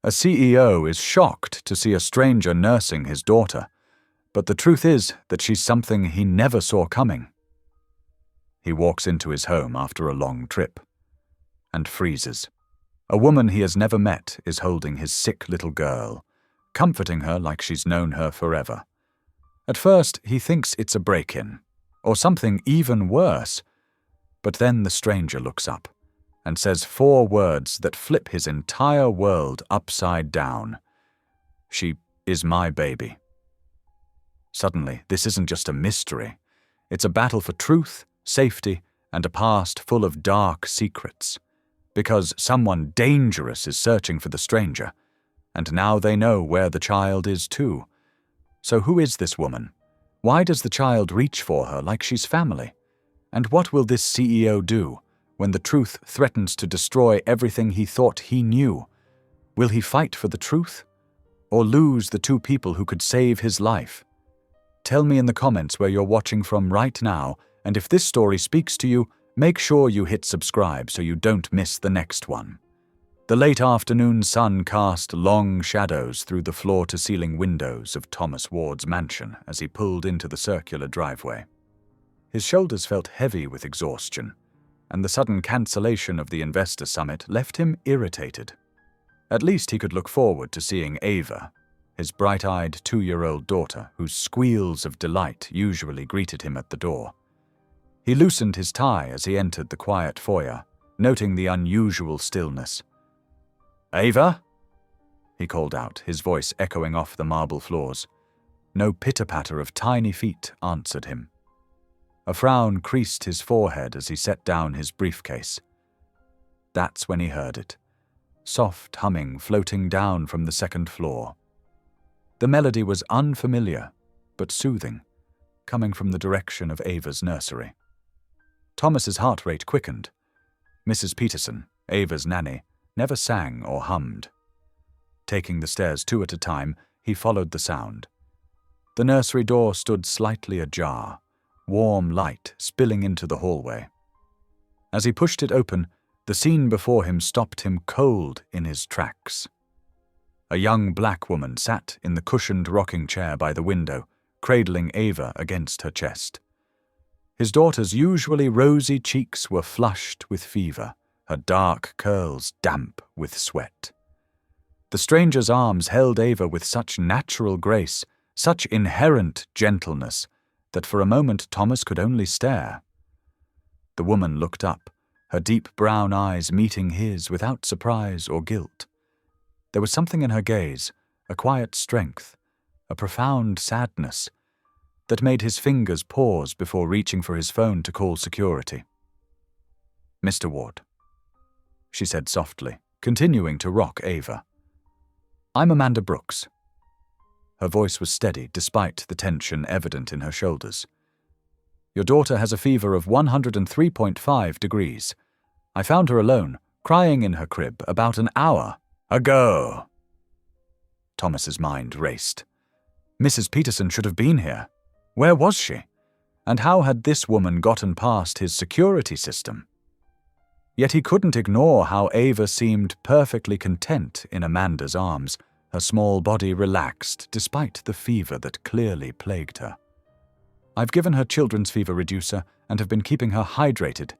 A CEO is shocked to see a stranger nursing his daughter, but the truth is that she's something he never saw coming. He walks into his home after a long trip and freezes. A woman he has never met is holding his sick little girl, comforting her like she's known her forever. At first, he thinks it's a break-in, or something even worse, but then the stranger looks up and says 4 words that flip his entire world upside down. She is my baby. Suddenly, this isn't just a mystery. It's a battle for truth, safety, and a past full of dark secrets. Because someone dangerous is searching for the stranger, and now they know where the child is too. So who is this woman? Why does the child reach for her like she's family? And what will this CEO do when the truth threatens to destroy everything he thought he knew? Will he fight for the truth? Or lose the 2 people who could save his life? Tell me in the comments where you're watching from right now, and if this story speaks to you, make sure you hit subscribe so you don't miss the next one. The late afternoon sun cast long shadows through the floor-to-ceiling windows of Thomas Ward's mansion as he pulled into the circular driveway. His shoulders felt heavy with exhaustion, and the sudden cancellation of the investor summit left him irritated. At least he could look forward to seeing Ava, his bright-eyed 2-year-old daughter, whose squeals of delight usually greeted him at the door. He loosened his tie as he entered the quiet foyer, noting the unusual stillness. "Ava?" he called out, his voice echoing off the marble floors. No pitter-patter of tiny feet answered him. A frown creased his forehead as he set down his briefcase. That's when he heard it, soft humming floating down from the 2nd floor. The melody was unfamiliar, but soothing, coming from the direction of Ava's nursery. Thomas's heart rate quickened. Mrs. Peterson, Ava's nanny, never sang or hummed. Taking the stairs 2 at a time, he followed the sound. The nursery door stood slightly ajar, warm light spilling into the hallway. As he pushed it open, the scene before him stopped him cold in his tracks. A young black woman sat in the cushioned rocking chair by the window, cradling Ava against her chest. His daughter's usually rosy cheeks were flushed with fever, her dark curls damp with sweat. The stranger's arms held Ava with such natural grace, such inherent gentleness, that for a moment Thomas could only stare. The woman looked up, her deep brown eyes meeting his without surprise or guilt. There was something in her gaze, a quiet strength, a profound sadness, that made his fingers pause before reaching for his phone to call security. "Mr. Ward," she said softly, continuing to rock Ava. "I'm Amanda Brooks." Her voice was steady despite the tension evident in her shoulders. "Your daughter has a fever of 103.5 degrees. I found her alone, crying in her crib about an hour ago." Thomas's mind raced. Mrs. Peterson should have been here. Where was she? And how had this woman gotten past his security system? Yet he couldn't ignore how Ava seemed perfectly content in Amanda's arms, her small body relaxed despite the fever that clearly plagued her. "I've given her children's fever reducer and have been keeping her hydrated,"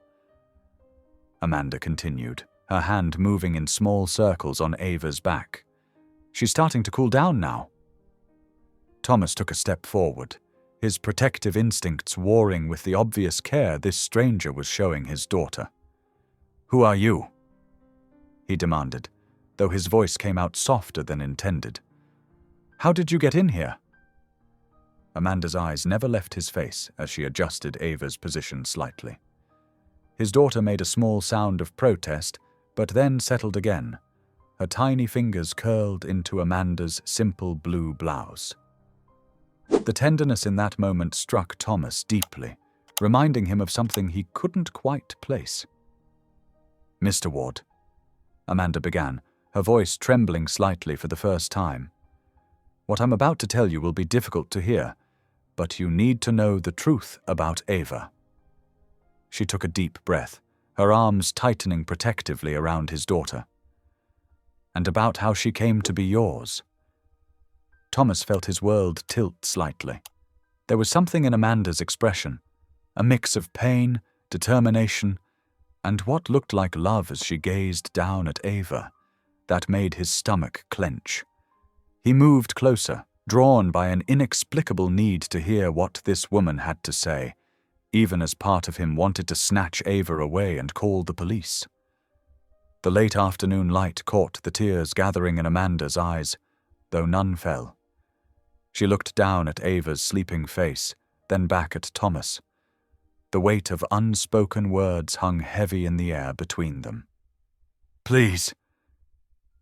Amanda continued, her hand moving in small circles on Ava's back. "She's starting to cool down now." Thomas took a step forward, his protective instincts warring with the obvious care this stranger was showing his daughter. "Who are you?" he demanded, though his voice came out softer than intended. "How did you get in here?" Amanda's eyes never left his face as she adjusted Ava's position slightly. His daughter made a small sound of protest, but then settled again, her tiny fingers curled into Amanda's simple blue blouse. The tenderness in that moment struck Thomas deeply, reminding him of something he couldn't quite place. "Mr. Ward," Amanda began, her voice trembling slightly for the first time. "What I'm about to tell you will be difficult to hear, but you need to know the truth about Ava." She took a deep breath, her arms tightening protectively around his daughter. and about how she came to be yours. Thomas felt his world tilt slightly. There was something in Amanda's expression, a mix of pain, determination, and what looked like love as she gazed down at Ava, that made his stomach clench. He moved closer, drawn by an inexplicable need to hear what this woman had to say, even as part of him wanted to snatch Ava away and call the police. The late afternoon light caught the tears gathering in Amanda's eyes, though none fell. She looked down at Ava's sleeping face, then back at Thomas. The weight of unspoken words hung heavy in the air between them. "Please,"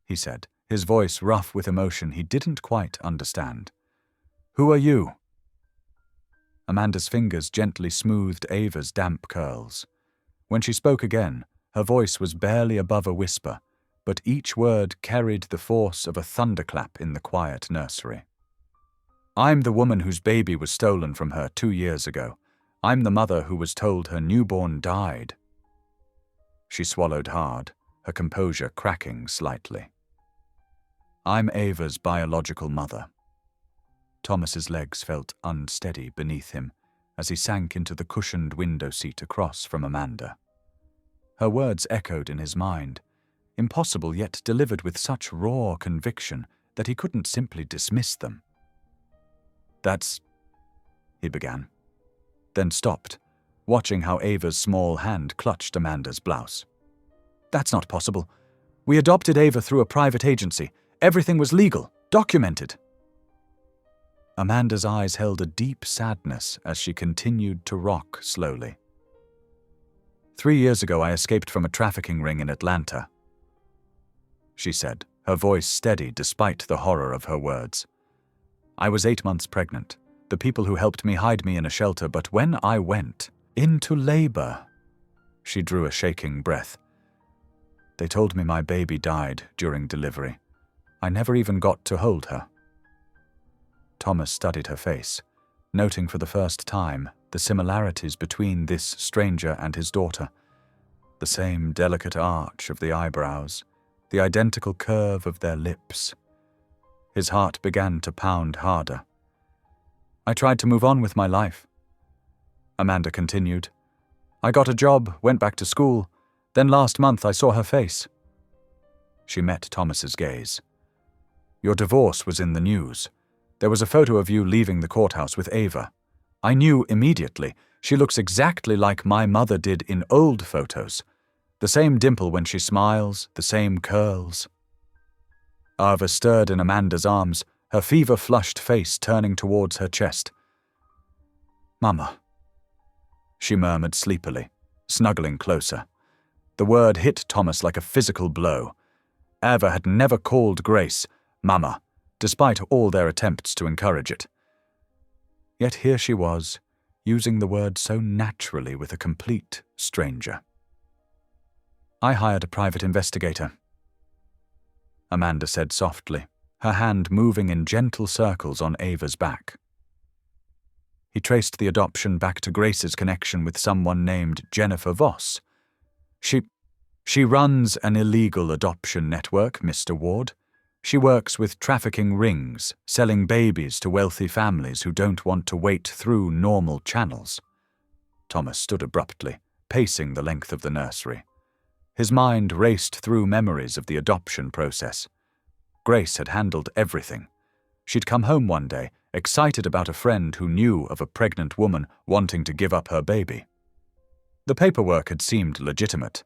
he said, his voice rough with emotion he didn't quite understand. "Who are you?" Amanda's fingers gently smoothed Ava's damp curls. When she spoke again, her voice was barely above a whisper, but each word carried the force of a thunderclap in the quiet nursery. "I'm the woman whose baby was stolen from her 2 years ago. I'm the mother who was told her newborn died." She swallowed hard, her composure cracking slightly. "I'm Ava's biological mother." Thomas's legs felt unsteady beneath him as he sank into the cushioned window seat across from Amanda. Her words echoed in his mind, impossible yet delivered with such raw conviction that he couldn't simply dismiss them. "That's—" he began, then stopped, watching how Ava's small hand clutched Amanda's blouse. "That's not possible. We adopted Ava through a private agency. Everything was legal, documented." Amanda's eyes held a deep sadness as she continued to rock slowly. 3 years ago, I escaped from a trafficking ring in Atlanta," she said, her voice steady despite the horror of her words. "I was 8 months pregnant. The people who helped me hid me in a shelter, but when I went into labor," she drew a shaking breath, "they told me my baby died during delivery. I never even got to hold her." Thomas studied her face, noting for the first time the similarities between this stranger and his daughter. The same delicate arch of the eyebrows, the identical curve of their lips. His heart began to pound harder. "I tried to move on with my life," Amanda continued. "I got a job, went back to school, then last month I saw her face." She met Thomas's gaze. "Your divorce was in the news. There was a photo of you leaving the courthouse with Ava. I knew immediately. She looks exactly like my mother did in old photos. The same dimple when she smiles, the same curls." Ava stirred in Amanda's arms, her fever-flushed face turning towards her chest. "Mama," she murmured sleepily, snuggling closer. The word hit Thomas like a physical blow. Ava had never called Grace Mama, despite all their attempts to encourage it. Yet here she was, using the word so naturally with a complete stranger. "I hired a private investigator," Amanda said softly, her hand moving in gentle circles on Ava's back. "He traced the adoption back to Grace's connection with someone named Jennifer Voss. She runs an illegal adoption network, Mr. Ward. She works with trafficking rings, selling babies to wealthy families who don't want to wait through normal channels." Thomas stood abruptly, pacing the length of the nursery. His mind raced through memories of the adoption process. Grace had handled everything. She'd come home one day, excited about a friend who knew of a pregnant woman wanting to give up her baby. The paperwork had seemed legitimate,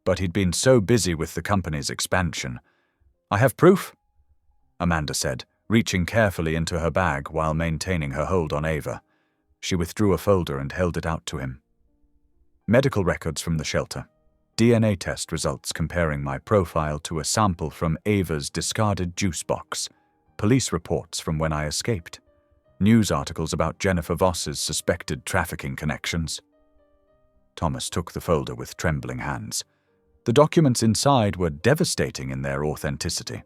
but he'd been so busy with the company's expansion. "I have proof," Amanda said, reaching carefully into her bag while maintaining her hold on Ava. She withdrew a folder and held it out to him. "Medical records from the shelter. DNA test results comparing my profile to a sample from Ava's discarded juice box. Police reports from when I escaped. News articles about Jennifer Voss's suspected trafficking connections." Thomas took the folder with trembling hands. The documents inside were devastating in their authenticity.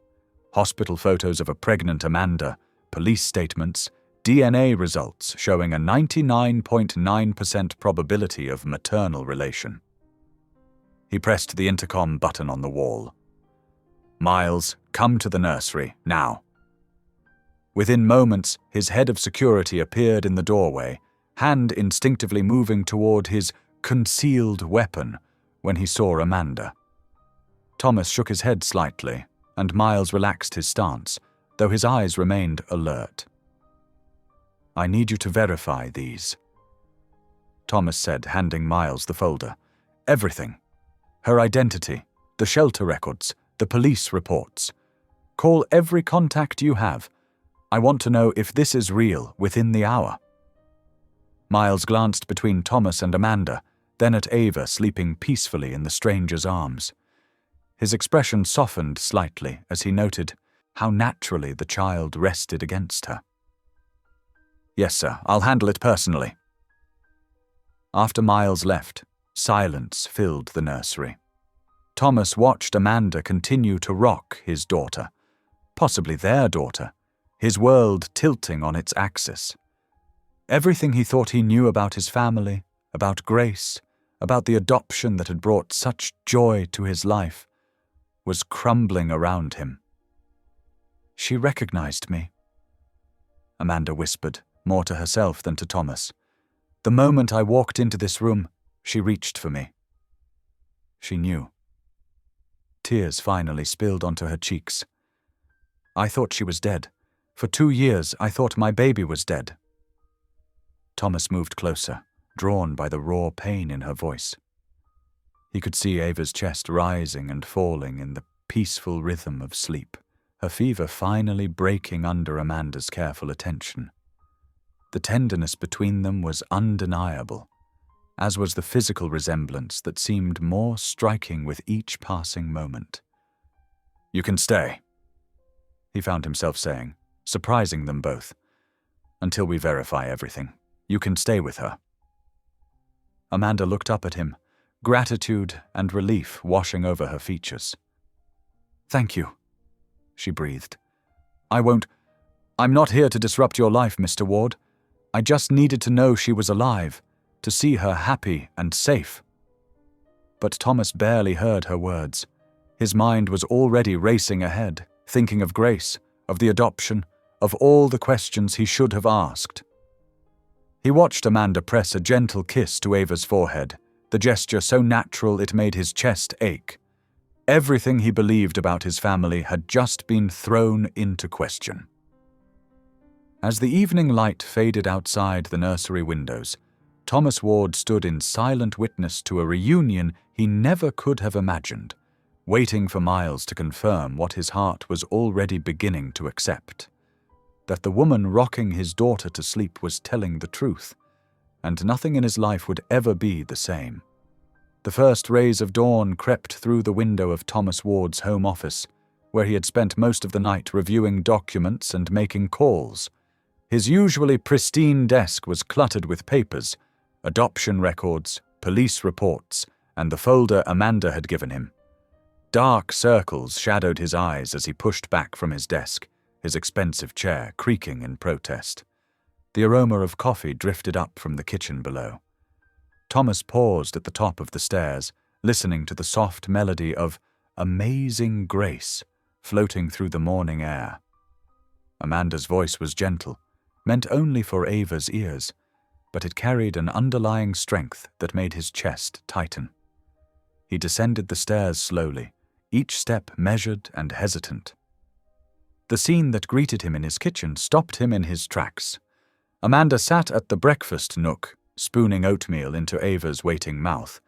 Hospital photos of a pregnant Amanda, police statements, DNA results showing a 99.9% probability of maternal relation. He pressed the intercom button on the wall. Miles, come to the nursery, now." Within moments, his head of security appeared in the doorway, hand instinctively moving toward his concealed weapon when he saw Amanda. Thomas shook his head slightly, and Miles relaxed his stance, though his eyes remained alert. "I need you to verify these," Thomas said, handing Miles the folder. "Everything. Her identity, the shelter records, the police reports. Call every contact you have. I want to know if this is real within the hour." Miles glanced between Thomas and Amanda, then at Ava sleeping peacefully in the stranger's arms. His expression softened slightly as he noted how naturally the child rested against her. "Yes, sir, I'll handle it personally." After Miles left, silence filled the nursery. Thomas watched Amanda continue to rock his daughter, possibly their daughter, his world tilting on its axis. Everything he thought he knew about his family, about Grace, about the adoption that had brought such joy to his life, was crumbling around him. "She recognized me," Amanda whispered, more to herself than to Thomas. "The moment I walked into this room, she reached for me." She knew. Tears finally spilled onto her cheeks. "I thought she was dead. For 2 years, I thought my baby was dead." Thomas moved closer, drawn by the raw pain in her voice. He could see Ava's chest rising and falling in the peaceful rhythm of sleep, her fever finally breaking under Amanda's careful attention. The tenderness between them was undeniable, as was the physical resemblance that seemed more striking with each passing moment. "You can stay," he found himself saying, surprising them both. "Until we verify everything. You can stay with her." Amanda looked up at him, gratitude and relief washing over her features. "Thank you," she breathed. I'm not here to disrupt your life, Mr. Ward. I just needed to know she was alive, to see her happy and safe." But Thomas barely heard her words. His mind was already racing ahead, thinking of Grace, of the adoption, of all the questions he should have asked. He watched Amanda press a gentle kiss to Ava's forehead, the gesture so natural it made his chest ache. Everything he believed about his family had just been thrown into question. As the evening light faded outside the nursery windows, Thomas Ward stood in silent witness to a reunion he never could have imagined, waiting for Miles to confirm what his heart was already beginning to accept: that the woman rocking his daughter to sleep was telling the truth, and nothing in his life would ever be the same. The first rays of dawn crept through the window of Thomas Ward's home office, where he had spent most of the night reviewing documents and making calls. His usually pristine desk was cluttered with papers, adoption records, police reports, and the folder Amanda had given him. Dark circles shadowed his eyes as he pushed back from his desk, his expensive chair creaking in protest. The aroma of coffee drifted up from the kitchen below. Thomas paused at the top of the stairs, listening to the soft melody of "Amazing Grace" floating through the morning air. Amanda's voice was gentle, meant only for Ava's ears, but it carried an underlying strength that made his chest tighten. He descended the stairs slowly, each step measured and hesitant. The scene that greeted him in his kitchen stopped him in his tracks. Amanda sat at the breakfast nook, spooning oatmeal into Ava's waiting mouth.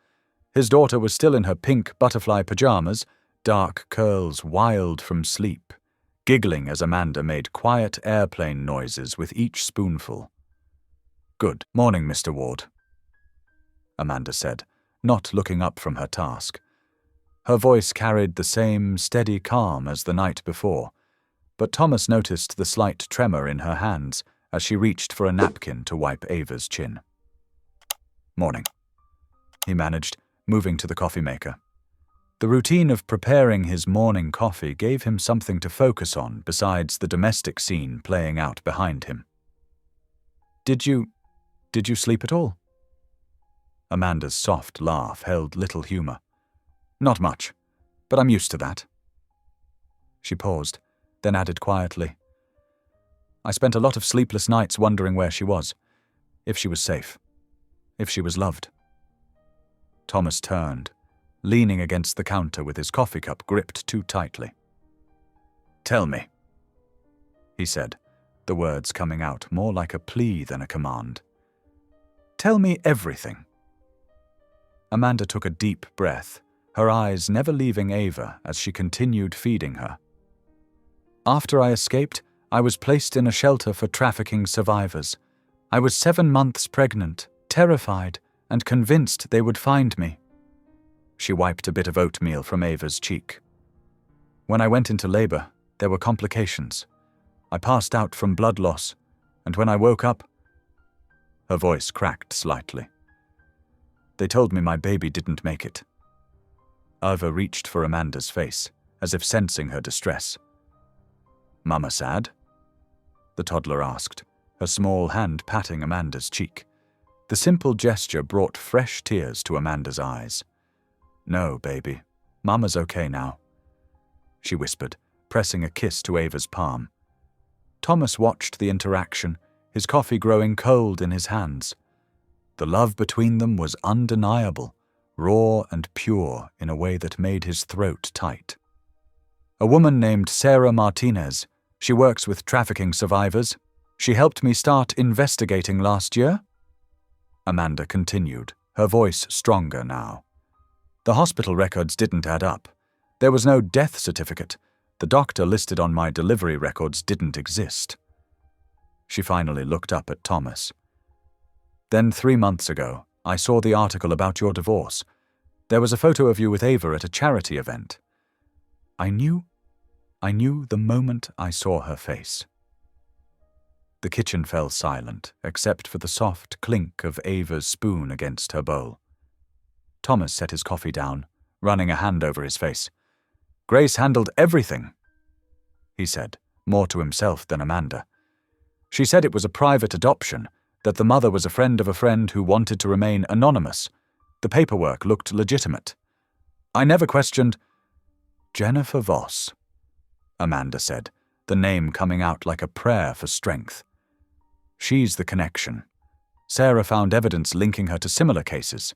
His daughter was still in her pink butterfly pajamas, dark curls wild from sleep, giggling as Amanda made quiet airplane noises with each spoonful. "Good morning, Mr. Ward," Amanda said, not looking up from her task. Her voice carried the same steady calm as the night before, but Thomas noticed the slight tremor in her hands as she reached for a napkin to wipe Ava's chin. "Morning," he managed, moving to the coffee maker. The routine of preparing his morning coffee gave him something to focus on besides the domestic scene playing out behind him. Did you sleep at all?" Amanda's soft laugh held little humor. "Not much, but I'm used to that." She paused, then added quietly, I spent a lot of sleepless nights wondering where she was, if she was safe, if she was loved. Thomas turned, leaning against the counter with his coffee cup gripped too tightly. Tell me, he said, the words coming out more like a plea than a command. Tell me everything. Amanda took a deep breath, her eyes never leaving Ava as she continued feeding her. After I escaped, I was placed in a shelter for trafficking survivors. I was 7 months pregnant, terrified, and convinced they would find me. She wiped a bit of oatmeal from Ava's cheek. When I went into labor, there were complications. I passed out from blood loss, and when I woke up, her voice cracked slightly. They told me my baby didn't make it. Ava reached for Amanda's face, as if sensing her distress. Mama sad? The toddler asked, her small hand patting Amanda's cheek. The simple gesture brought fresh tears to Amanda's eyes. No, baby. Mama's okay now, she whispered, pressing a kiss to Ava's palm. Thomas watched the interaction, his coffee growing cold in his hands. The love between them was undeniable, raw and pure in a way that made his throat tight. A woman named Sarah Martinez. She works with trafficking survivors. She helped me start investigating last year. Amanda continued, her voice stronger now. The hospital records didn't add up. There was no death certificate. The doctor listed on my delivery records didn't exist. She finally looked up at Thomas. Then 3 months ago, I saw the article about your divorce. There was a photo of you with Ava at a charity event. I knew the moment I saw her face. The kitchen fell silent, except for the soft clink of Ava's spoon against her bowl. Thomas set his coffee down, running a hand over his face. Grace handled everything, he said, more to himself than Amanda. She said it was a private adoption, that the mother was a friend of a friend who wanted to remain anonymous. The paperwork looked legitimate. I never questioned. Jennifer Voss, Amanda said, the name coming out like a prayer for strength. She's the connection. Sarah found evidence linking her to similar cases.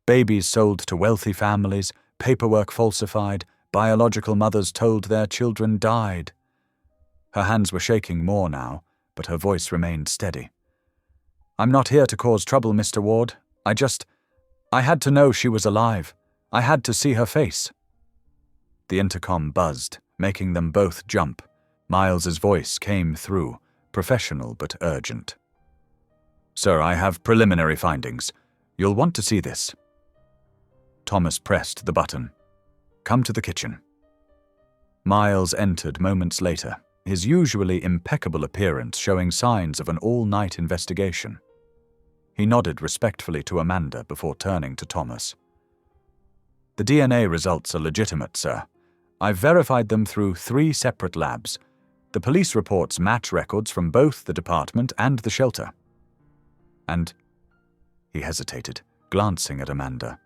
Babies sold to wealthy families, paperwork falsified, biological mothers told their children died. Her hands were shaking more now, but her voice remained steady. I'm not here to cause trouble, Mr. Ward. I had to know she was alive. I had to see her face. The intercom buzzed, making them both jump. Miles's voice came through, professional but urgent. Sir, I have preliminary findings. You'll want to see this. Thomas pressed the button. Come to the kitchen. Miles entered moments later, his usually impeccable appearance showing signs of an all-night investigation. He nodded respectfully to Amanda before turning to Thomas. The DNA results are legitimate, sir. I've verified them through 3 separate labs. The police reports match records from both the department and the shelter. And he hesitated, glancing at Amanda.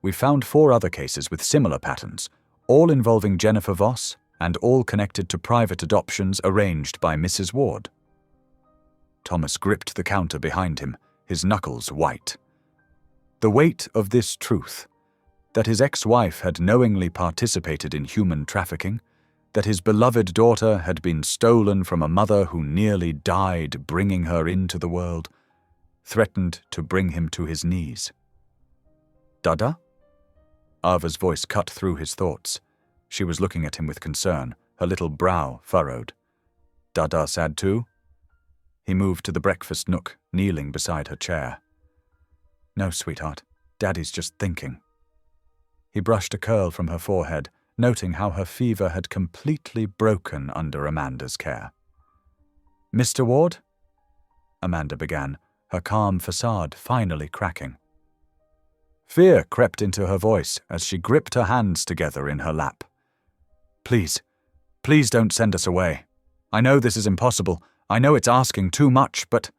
We found 4 other cases with similar patterns, all involving Jennifer Voss and all connected to private adoptions arranged by Mrs. Ward. Thomas gripped the counter behind him, his knuckles white. The weight of this truth, that his ex-wife had knowingly participated in human trafficking, that his beloved daughter had been stolen from a mother who nearly died bringing her into the world, threatened to bring him to his knees. Dada? Ava's voice cut through his thoughts. She was looking at him with concern, her little brow furrowed. Dada sad too? He moved to the breakfast nook, kneeling beside her chair. No, sweetheart. Daddy's just thinking. He brushed a curl from her forehead, noting how her fever had completely broken under Amanda's care. Mr. Ward? Amanda began, her calm facade finally cracking. Fear crept into her voice as she gripped her hands together in her lap. Please don't send us away. I know this is impossible. I know it's asking too much, but...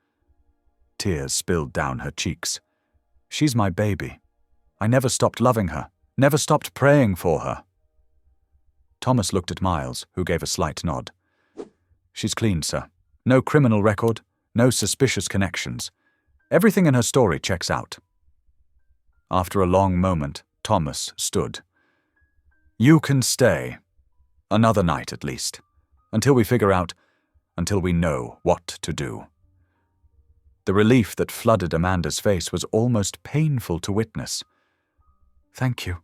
Tears spilled down her cheeks. She's my baby. I never stopped loving her, never stopped praying for her. Thomas looked at Miles, who gave a slight nod. She's clean, sir. No criminal record, no suspicious connections. Everything in her story checks out. After a long moment, Thomas stood. You can stay. Another night, at least. Until we know what to do. The relief that flooded Amanda's face was almost painful to witness. Thank you,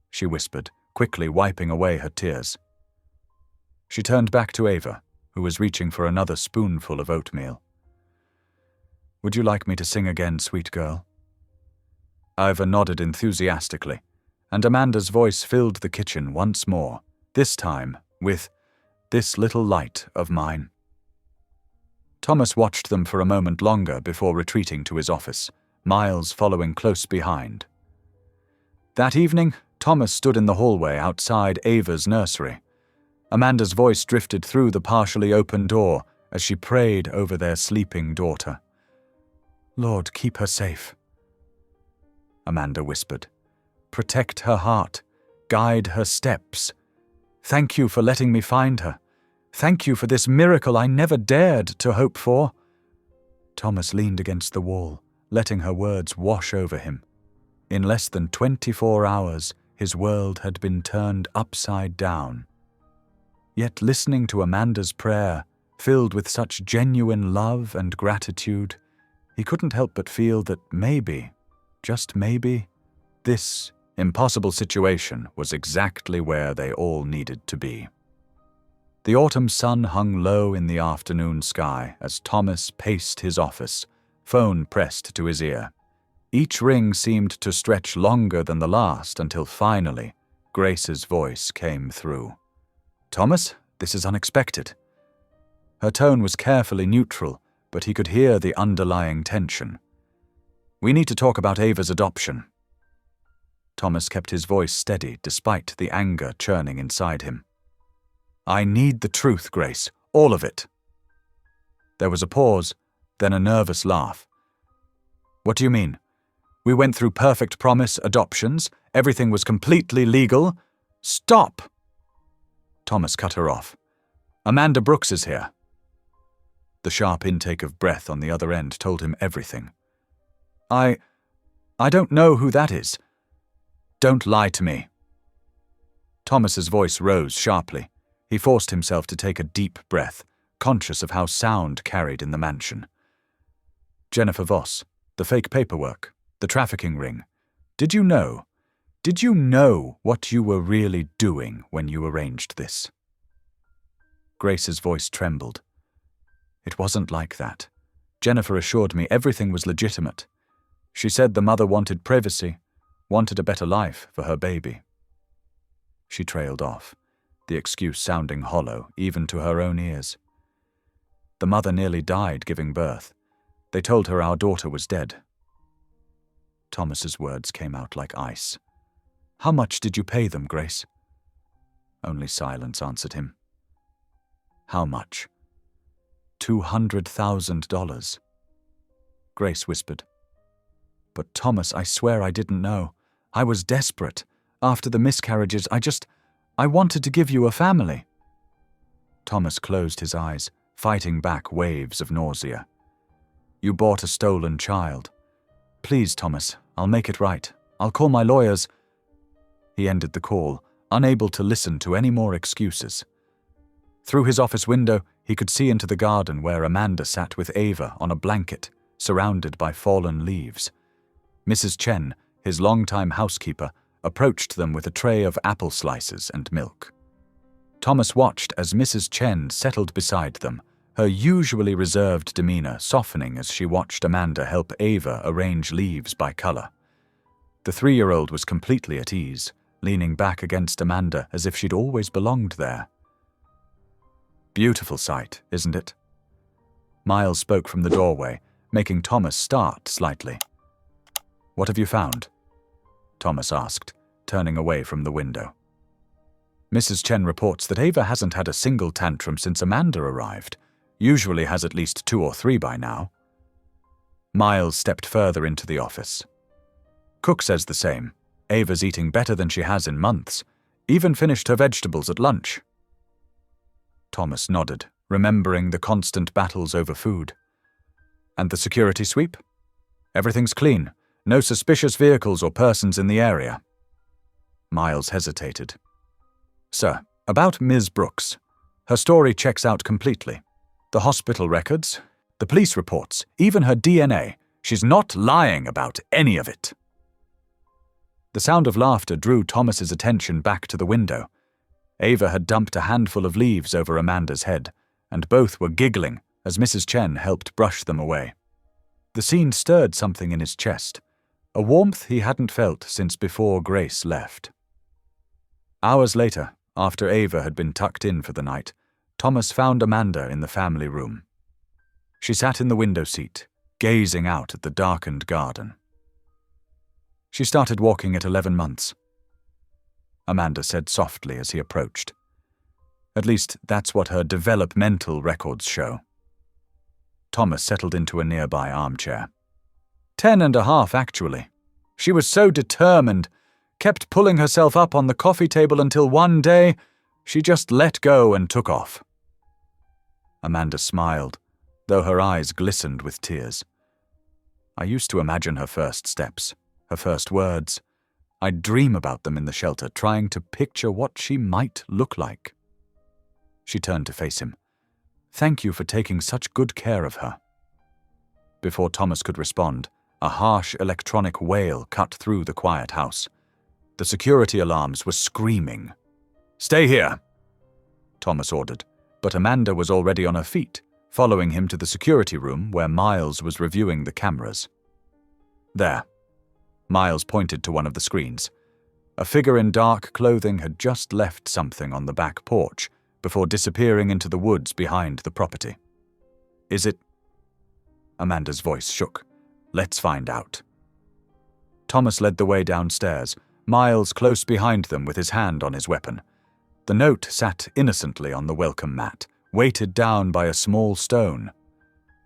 she whispered, quickly wiping away her tears. She turned back to Ava, who was reaching for another spoonful of oatmeal. Would you like me to sing again, sweet girl? Ava nodded enthusiastically, and Amanda's voice filled the kitchen once more, this time with "This Little Light of Mine." Thomas watched them for a moment longer before retreating to his office, Miles following close behind. That evening, Thomas stood in the hallway outside Ava's nursery. Amanda's voice drifted through the partially open door as she prayed over their sleeping daughter. Lord, keep her safe, Amanda whispered. Protect her heart, guide her steps. Thank you for letting me find her. Thank you for this miracle I never dared to hope for. Thomas leaned against the wall, letting her words wash over him. In less than 24 hours, his world had been turned upside down. Yet listening to Amanda's prayer, filled with such genuine love and gratitude, he couldn't help but feel that maybe, just maybe, this impossible situation was exactly where they all needed to be. The autumn sun hung low in the afternoon sky as Thomas paced his office, phone pressed to his ear. Each ring seemed to stretch longer than the last until finally, Grace's voice came through. Thomas, this is unexpected. Her tone was carefully neutral, but he could hear the underlying tension. We need to talk about Ava's adoption. Thomas kept his voice steady despite the anger churning inside him. I need the truth, Grace, all of it. There was a pause, then a nervous laugh. What do you mean? We went through perfect promise adoptions, everything was completely legal. Stop! Thomas cut her off. Amanda Brooks is here. The sharp intake of breath on the other end told him everything. I don't know who that is. Don't lie to me. Thomas's voice rose sharply. He forced himself to take a deep breath, conscious of how sound carried in the mansion. Jennifer Voss, the fake paperwork, the trafficking ring. Did you know what you were really doing when you arranged this? Grace's voice trembled. It wasn't like that. Jennifer assured me everything was legitimate. She said the mother wanted privacy, wanted a better life for her baby. She trailed off, the excuse sounding hollow even to her own ears. The mother nearly died giving birth. They told her our daughter was dead. Thomas's words came out like ice. How much did you pay them, Grace? Only silence answered him. How much? $200,000. Grace whispered. But Thomas, I swear I didn't know. I was desperate. After the miscarriages, I wanted to give you a family. Thomas closed his eyes, fighting back waves of nausea. You bought a stolen child. Please, Thomas, I'll make it right. I'll call my lawyers. He ended the call, unable to listen to any more excuses. Through his office window, he could see into the garden where Amanda sat with Ava on a blanket, surrounded by fallen leaves. Mrs. Chen, his longtime housekeeper, approached them with a tray of apple slices and milk. Thomas watched as Mrs. Chen settled beside them, her usually reserved demeanor softening as she watched Amanda help Ava arrange leaves by color. The 3-year-old was completely at ease, leaning back against Amanda as if she'd always belonged there. Beautiful sight, isn't it? Miles spoke from the doorway, making Thomas start slightly. What have you found? Thomas asked, turning away from the window. Mrs. Chen reports that Ava hasn't had a single tantrum since Amanda arrived, usually has at least 2 or 3 by now. Miles stepped further into the office. Cook says the same. Ava's eating better than she has in months. Even finished her vegetables at lunch. Thomas nodded, remembering the constant battles over food. And the security sweep? Everything's clean. No suspicious vehicles or persons in the area. Miles hesitated. Sir, about Ms. Brooks. Her story checks out completely. The hospital records, the police reports, even her DNA. She's not lying about any of it. The sound of laughter drew Thomas's attention back to the window. Ava had dumped a handful of leaves over Amanda's head, and both were giggling as Mrs. Chen helped brush them away. The scene stirred something in his chest, a warmth he hadn't felt since before Grace left. Hours later, after Ava had been tucked in for the night, Thomas found Amanda in the family room. She sat in the window seat, gazing out at the darkened garden. She started walking at 11 months. Amanda said softly as he approached. At least that's what her developmental records show. Thomas settled into a nearby armchair. 10.5, actually. She was so determined, kept pulling herself up on the coffee table until one day she just let go and took off. Amanda smiled, though her eyes glistened with tears. I used to imagine her first steps, her first words. I'd dream about them in the shelter, trying to picture what she might look like. She turned to face him. Thank you for taking such good care of her. Before Thomas could respond, a harsh electronic wail cut through the quiet house. The security alarms were screaming. Stay here, Thomas ordered, but Amanda was already on her feet, following him to the security room where Miles was reviewing the cameras. There. Miles pointed to one of the screens. A figure in dark clothing had just left something on the back porch before disappearing into the woods behind the property. Is it? Amanda's voice shook. Let's find out. Thomas led the way downstairs, Miles close behind them with his hand on his weapon. The note sat innocently on the welcome mat, weighted down by a small stone.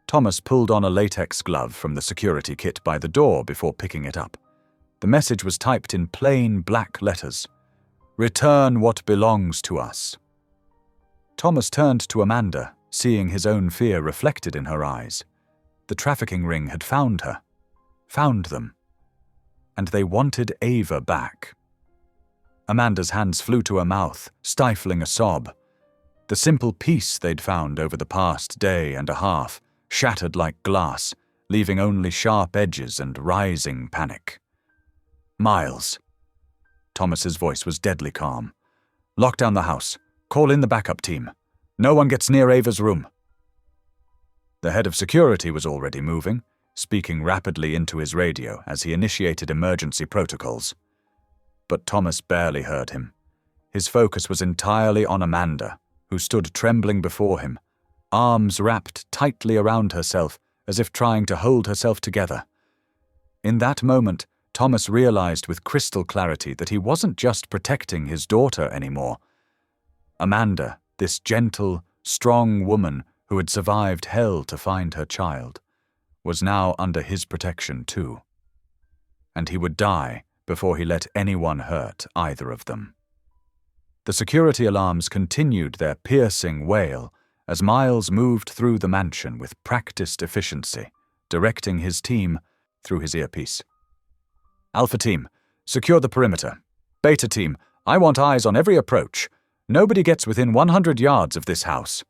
Thomas pulled on a latex glove from the security kit by the door before picking it up. The message was typed in plain black letters. Return what belongs to us. Thomas turned to Amanda, seeing his own fear reflected in her eyes. The trafficking ring had found her. Found them. And they wanted Ava back. Amanda's hands flew to her mouth, stifling a sob. The simple peace they'd found over the past day and a half shattered like glass, leaving only sharp edges and rising panic. Miles. Thomas's voice was deadly calm. Lock down the house. Call in the backup team. No one gets near Ava's room. The head of security was already moving, speaking rapidly into his radio as he initiated emergency protocols. But Thomas barely heard him. His focus was entirely on Amanda, who stood trembling before him, arms wrapped tightly around herself as if trying to hold herself together. In that moment, Thomas realized with crystal clarity that he wasn't just protecting his daughter anymore. Amanda, this gentle, strong woman who had survived hell to find her child, was now under his protection too. And he would die before he let anyone hurt either of them. The security alarms continued their piercing wail as Miles moved through the mansion with practiced efficiency, directing his team through his earpiece. Alpha Team, secure the perimeter. Beta Team, I want eyes on every approach. Nobody gets within 100 yards of this house.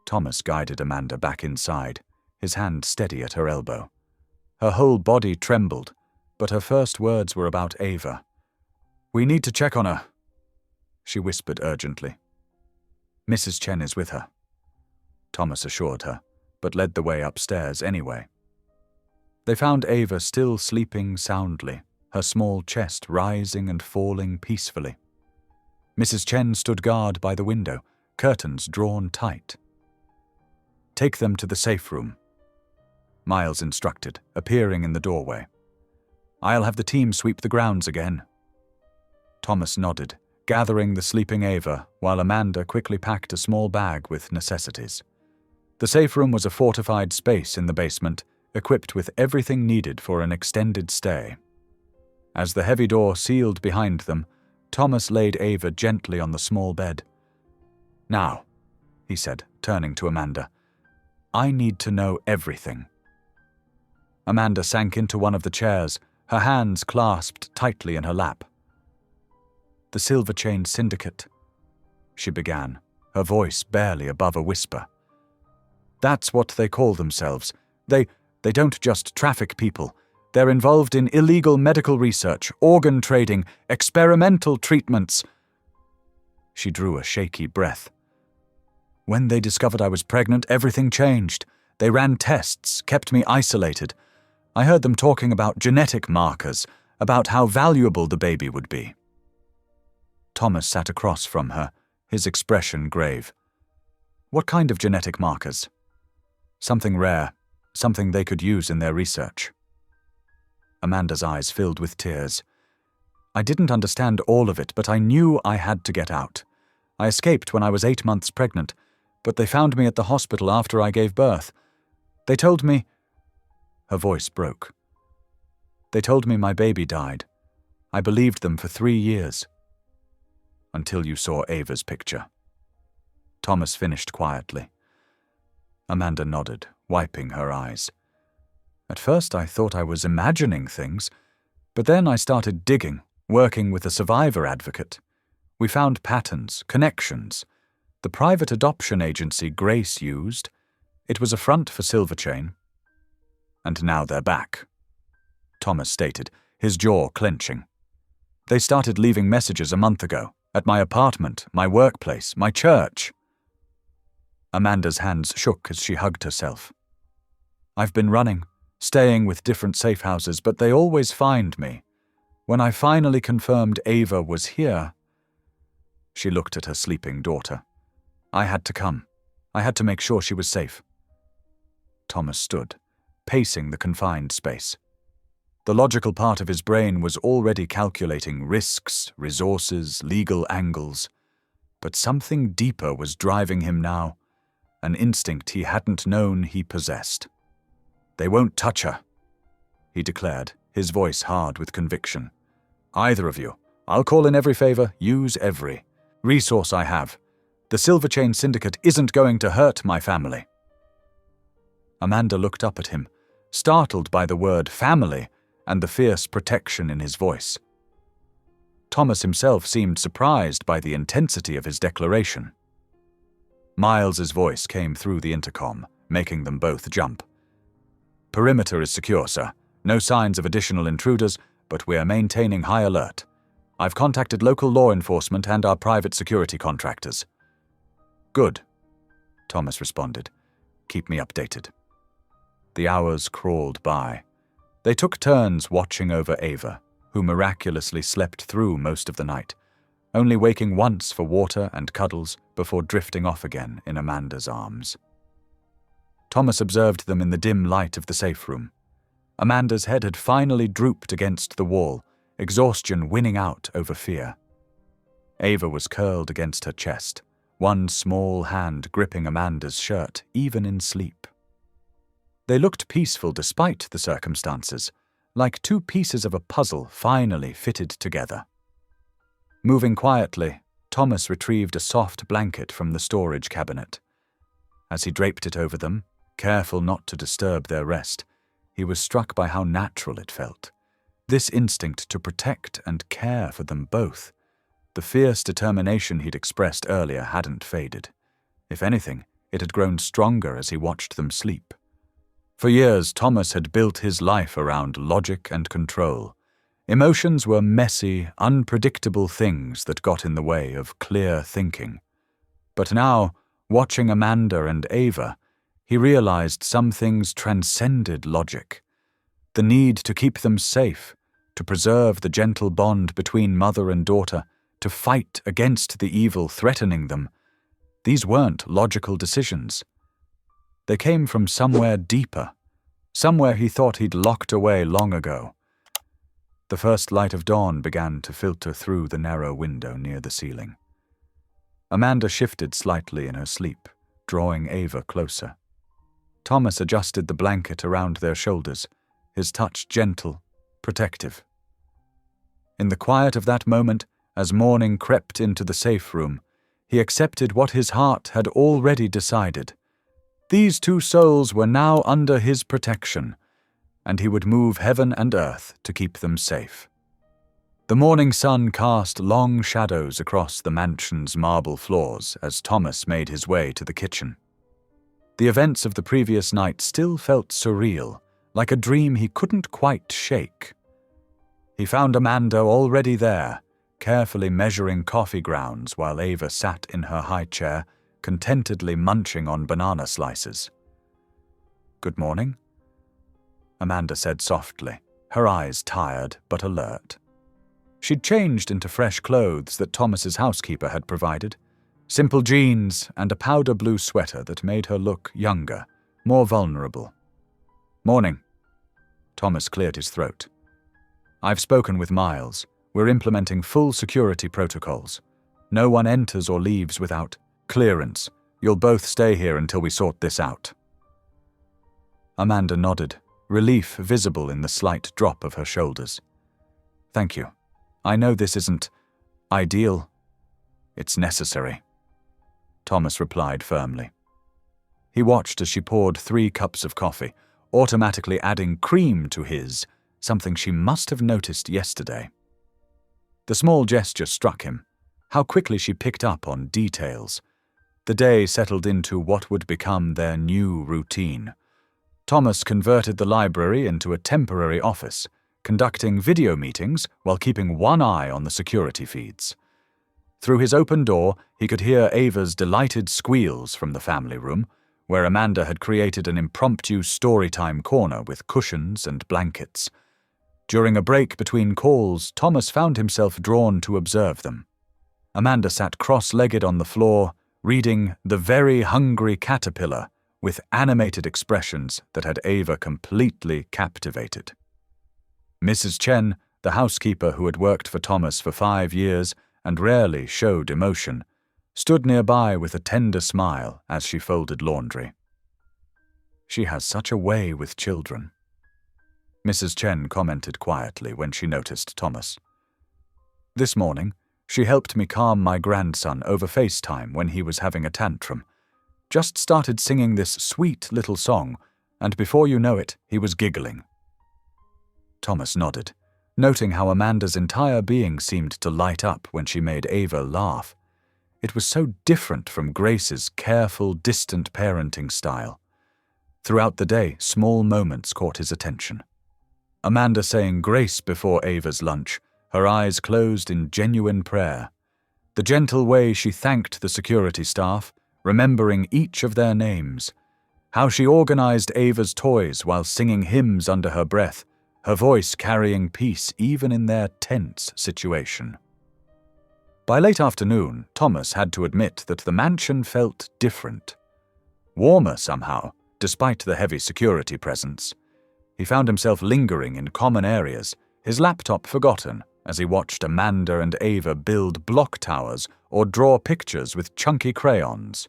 Thomas guided Amanda back inside, his hand steady at her elbow. Her whole body trembled, but her first words were about Ava. We need to check on her, she whispered urgently. Mrs. Chen is with her, Thomas assured her, but led the way upstairs anyway. They found Ava still sleeping soundly, her small chest rising and falling peacefully. Mrs. Chen stood guard by the window, curtains drawn tight. Take them to the safe room, Miles instructed, appearing in the doorway. I'll have the team sweep the grounds again. Thomas nodded, gathering the sleeping Ava, while Amanda quickly packed a small bag with necessities. The safe room was a fortified space in the basement, equipped with everything needed for an extended stay. As the heavy door sealed behind them, Thomas laid Ava gently on the small bed. "Now," he said, turning to Amanda, "I need to know everything." Amanda sank into one of the chairs, her hands clasped tightly in her lap. "The Silver Chain Syndicate," she began, her voice barely above a whisper. "That's what they call themselves. They don't just traffic people. They're involved in illegal medical research, organ trading, experimental treatments." She drew a shaky breath. "When they discovered I was pregnant, everything changed. They ran tests, kept me isolated. I heard them talking about genetic markers, about how valuable the baby would be." Thomas sat across from her, his expression grave. "What kind of genetic markers?" "Something rare, something they could use in their research." Amanda's eyes filled with tears. "I didn't understand all of it, but I knew I had to get out. I escaped when I was 8 months pregnant, but they found me at the hospital after I gave birth. They told me—" Her voice broke. "They told me my baby died. I believed them for 3 years. Until you saw Ava's picture." Thomas finished quietly. Amanda nodded, wiping her eyes. "At first I thought I was imagining things, but then I started digging, working with a survivor advocate. We found patterns, connections. The private adoption agency Grace used, it was a front for Silver Chain. And now they're back," Thomas stated, his jaw clenching. "They started leaving messages a month ago, at my apartment, my workplace, my church." Amanda's hands shook as she hugged herself. "I've been running, staying with different safe houses, but they always find me. When I finally confirmed Ava was here—" She looked at her sleeping daughter. "I had to come. I had to make sure she was safe." Thomas stood, pacing the confined space. The logical part of his brain was already calculating risks, resources, legal angles. But something deeper was driving him now, an instinct he hadn't known he possessed. "They won't touch her," he declared, his voice hard with conviction. "Either of you. I'll call in every favor, use every resource I have. The Silver Chain Syndicate isn't going to hurt my family." Amanda looked up at him, startled by the word family and the fierce protection in his voice. Thomas himself seemed surprised by the intensity of his declaration. Miles's voice came through the intercom, making them both jump. "Perimeter is secure, sir. No signs of additional intruders, but we are maintaining high alert. I've contacted local law enforcement and our private security contractors." "Good," Thomas responded. "Keep me updated." The hours crawled by. They took turns watching over Ava, who miraculously slept through most of the night, only waking once for water and cuddles before drifting off again in Amanda's arms. Thomas observed them in the dim light of the safe room. Amanda's head had finally drooped against the wall, exhaustion winning out over fear. Ava was curled against her chest, one small hand gripping Amanda's shirt, even in sleep. They looked peaceful despite the circumstances, like two pieces of a puzzle finally fitted together. Moving quietly, Thomas retrieved a soft blanket from the storage cabinet. As he draped it over them, careful not to disturb their rest, he was struck by how natural it felt. This instinct to protect and care for them both. The fierce determination he'd expressed earlier hadn't faded. If anything, it had grown stronger as he watched them sleep. For years, Thomas had built his life around logic and control. Emotions were messy, unpredictable things that got in the way of clear thinking. But now, watching Amanda and Ava, he realized some things transcended logic. The need to keep them safe, to preserve the gentle bond between mother and daughter, to fight against the evil threatening them. These weren't logical decisions. They came from somewhere deeper, somewhere he thought he'd locked away long ago. The first light of dawn began to filter through the narrow window near the ceiling. Amanda shifted slightly in her sleep, drawing Ava closer. Thomas adjusted the blanket around their shoulders, his touch gentle, protective. In the quiet of that moment, As morning crept into the safe room, he accepted what his heart had already decided. These two souls were now under his protection, and he would move heaven and earth to keep them safe. The morning sun cast long shadows across the mansion's marble floors as Thomas made his way to the kitchen. The events of the previous night still felt surreal, like a dream he couldn't quite shake. He found Amanda already there, carefully measuring coffee grounds while Ava sat in her high chair, contentedly munching on banana slices. "Good morning," Amanda said softly, her eyes tired but alert. She'd changed into fresh clothes that Thomas's housekeeper had provided, simple jeans and a powder blue sweater that made her look younger, more vulnerable. "Morning." Thomas cleared his throat. "I've spoken with Miles. We're implementing full security protocols. No one enters or leaves without clearance. You'll both stay here until we sort this out." Amanda nodded, relief visible in the slight drop of her shoulders. "Thank you. I know this isn't ideal. It's necessary," Thomas replied firmly. He watched as she poured 3 cups of coffee, automatically adding cream to his, something she must have noticed yesterday. The small gesture struck him, how quickly she picked up on details. The day settled into what would become their new routine. Thomas converted the library into a temporary office, conducting video meetings while keeping one eye on the security feeds. Through his open door, he could hear Ava's delighted squeals from the family room, where Amanda had created an impromptu storytime corner with cushions and blankets. During a break between calls, Thomas found himself drawn to observe them. Amanda sat cross-legged on the floor, reading The Very Hungry Caterpillar, with animated expressions that had Ava completely captivated. Mrs. Chen, the housekeeper who had worked for Thomas for 5 years and rarely showed emotion, stood nearby with a tender smile as she folded laundry. "She has such a way with children," Mrs. Chen commented quietly when she noticed Thomas. "This morning, she helped me calm my grandson over FaceTime when he was having a tantrum. Just started singing this sweet little song, and before you know it, he was giggling." Thomas nodded, noting how Amanda's entire being seemed to light up when she made Ava laugh. It was so different from Grace's careful, distant parenting style. Throughout the day, small moments caught his attention. Amanda saying grace before Ava's lunch, her eyes closed in genuine prayer. The gentle way she thanked the security staff, remembering each of their names. How she organized Ava's toys while singing hymns under her breath, her voice carrying peace even in their tense situation. By late afternoon, Thomas had to admit that the mansion felt different. Warmer somehow, despite the heavy security presence. He found himself lingering in common areas, his laptop forgotten, as he watched Amanda and Ava build block towers or draw pictures with chunky crayons.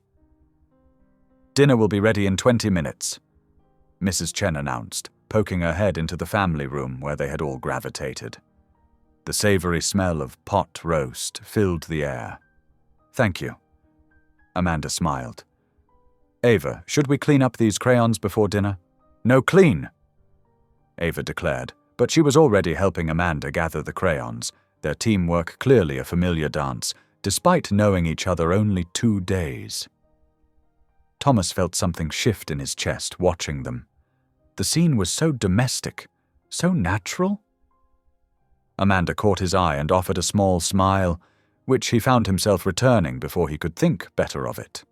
"Dinner will be ready in 20 minutes, Mrs. Chen announced, poking her head into the family room where they had all gravitated. The savory smell of pot roast filled the air. "Thank you," Amanda smiled. "Ava, should we clean up these crayons before dinner?" "No, clean," Ava declared, but she was already helping Amanda gather the crayons, their teamwork clearly a familiar dance, despite knowing each other only 2 days. Thomas felt something shift in his chest watching them. The scene was so domestic, so natural. Amanda caught his eye and offered a small smile, which he found himself returning before he could think better of it.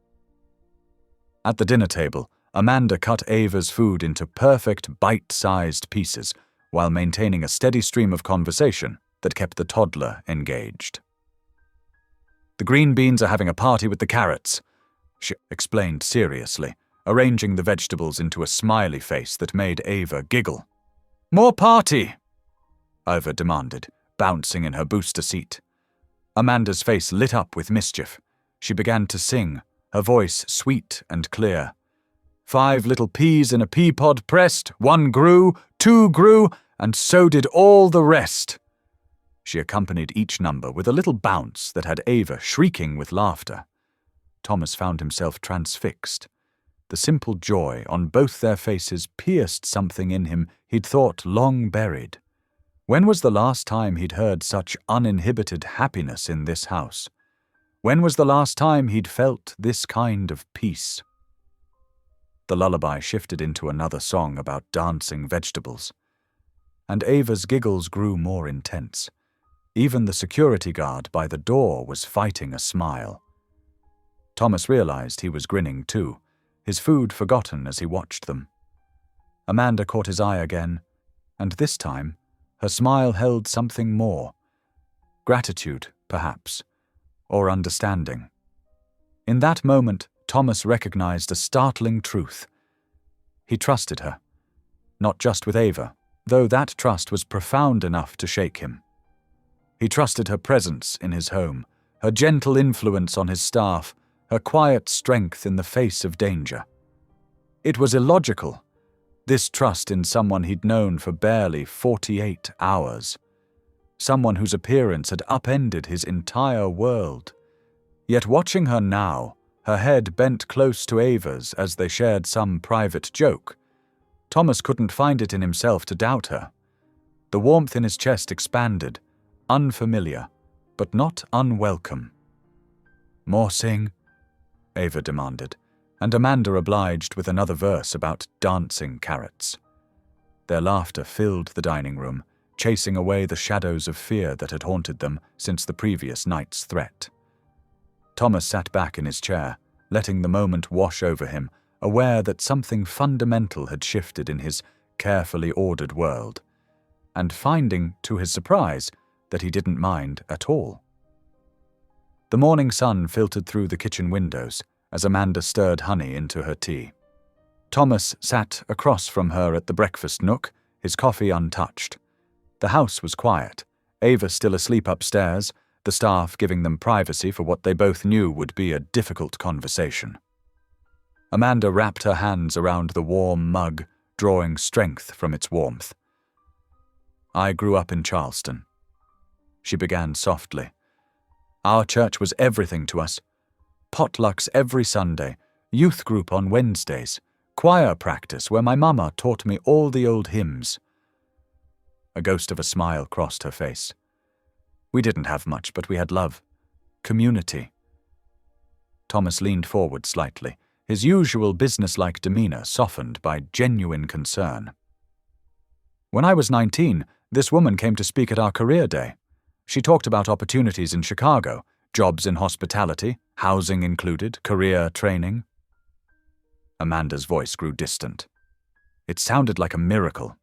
At the dinner table, Amanda cut Ava's food into perfect bite-sized pieces while maintaining a steady stream of conversation that kept the toddler engaged. "The green beans are having a party with the carrots," she explained seriously, arranging the vegetables into a smiley face that made Ava giggle. "More party!" Ava demanded, bouncing in her booster seat. Amanda's face lit up with mischief. She began to sing, her voice sweet and clear. 5 little peas in a pea pod pressed, 1 grew, 2 grew, and so did all the rest. She accompanied each number with a little bounce that had Ava shrieking with laughter. Thomas found himself transfixed. The simple joy on both their faces pierced something in him he'd thought long buried. When was the last time he'd heard such uninhibited happiness in this house? When was the last time he'd felt this kind of peace? The lullaby shifted into another song about dancing vegetables, and Ava's giggles grew more intense. Even the security guard by the door was fighting a smile. Thomas realized he was grinning too, his food forgotten as he watched them. Amanda caught his eye again, and this time her smile held something more. Gratitude, perhaps, or understanding. In that moment, Thomas recognized a startling truth. He trusted her, not just with Ava, though that trust was profound enough to shake him. He trusted her presence in his home, her gentle influence on his staff, her quiet strength in the face of danger. It was illogical, this trust in someone he'd known for barely 48 hours, someone whose appearance had upended his entire world. Yet watching her now, her head bent close to Ava's as they shared some private joke, Thomas couldn't find it in himself to doubt her. The warmth in his chest expanded, unfamiliar, but not unwelcome. "More sing?" Ava demanded, and Amanda obliged with another verse about dancing carrots. Their laughter filled the dining room, chasing away the shadows of fear that had haunted them since the previous night's threat. Thomas sat back in his chair, letting the moment wash over him, aware that something fundamental had shifted in his carefully ordered world, and finding, to his surprise, that he didn't mind at all. The morning sun filtered through the kitchen windows as Amanda stirred honey into her tea. Thomas sat across from her at the breakfast nook, his coffee untouched. The house was quiet, Ava still asleep upstairs, the staff giving them privacy for what they both knew would be a difficult conversation. Amanda wrapped her hands around the warm mug, drawing strength from its warmth. "I grew up in Charleston," she began softly. "Our church was everything to us. Potlucks every Sunday, youth group on Wednesdays, choir practice where my mama taught me all the old hymns." A ghost of a smile crossed her face. "We didn't have much, but we had love. Community." Thomas leaned forward slightly, his usual businesslike demeanor softened by genuine concern. "When I was 19, this woman came to speak at our career day. She talked about opportunities in Chicago, jobs in hospitality, housing included, career training." Amanda's voice grew distant. It sounded like a miracle.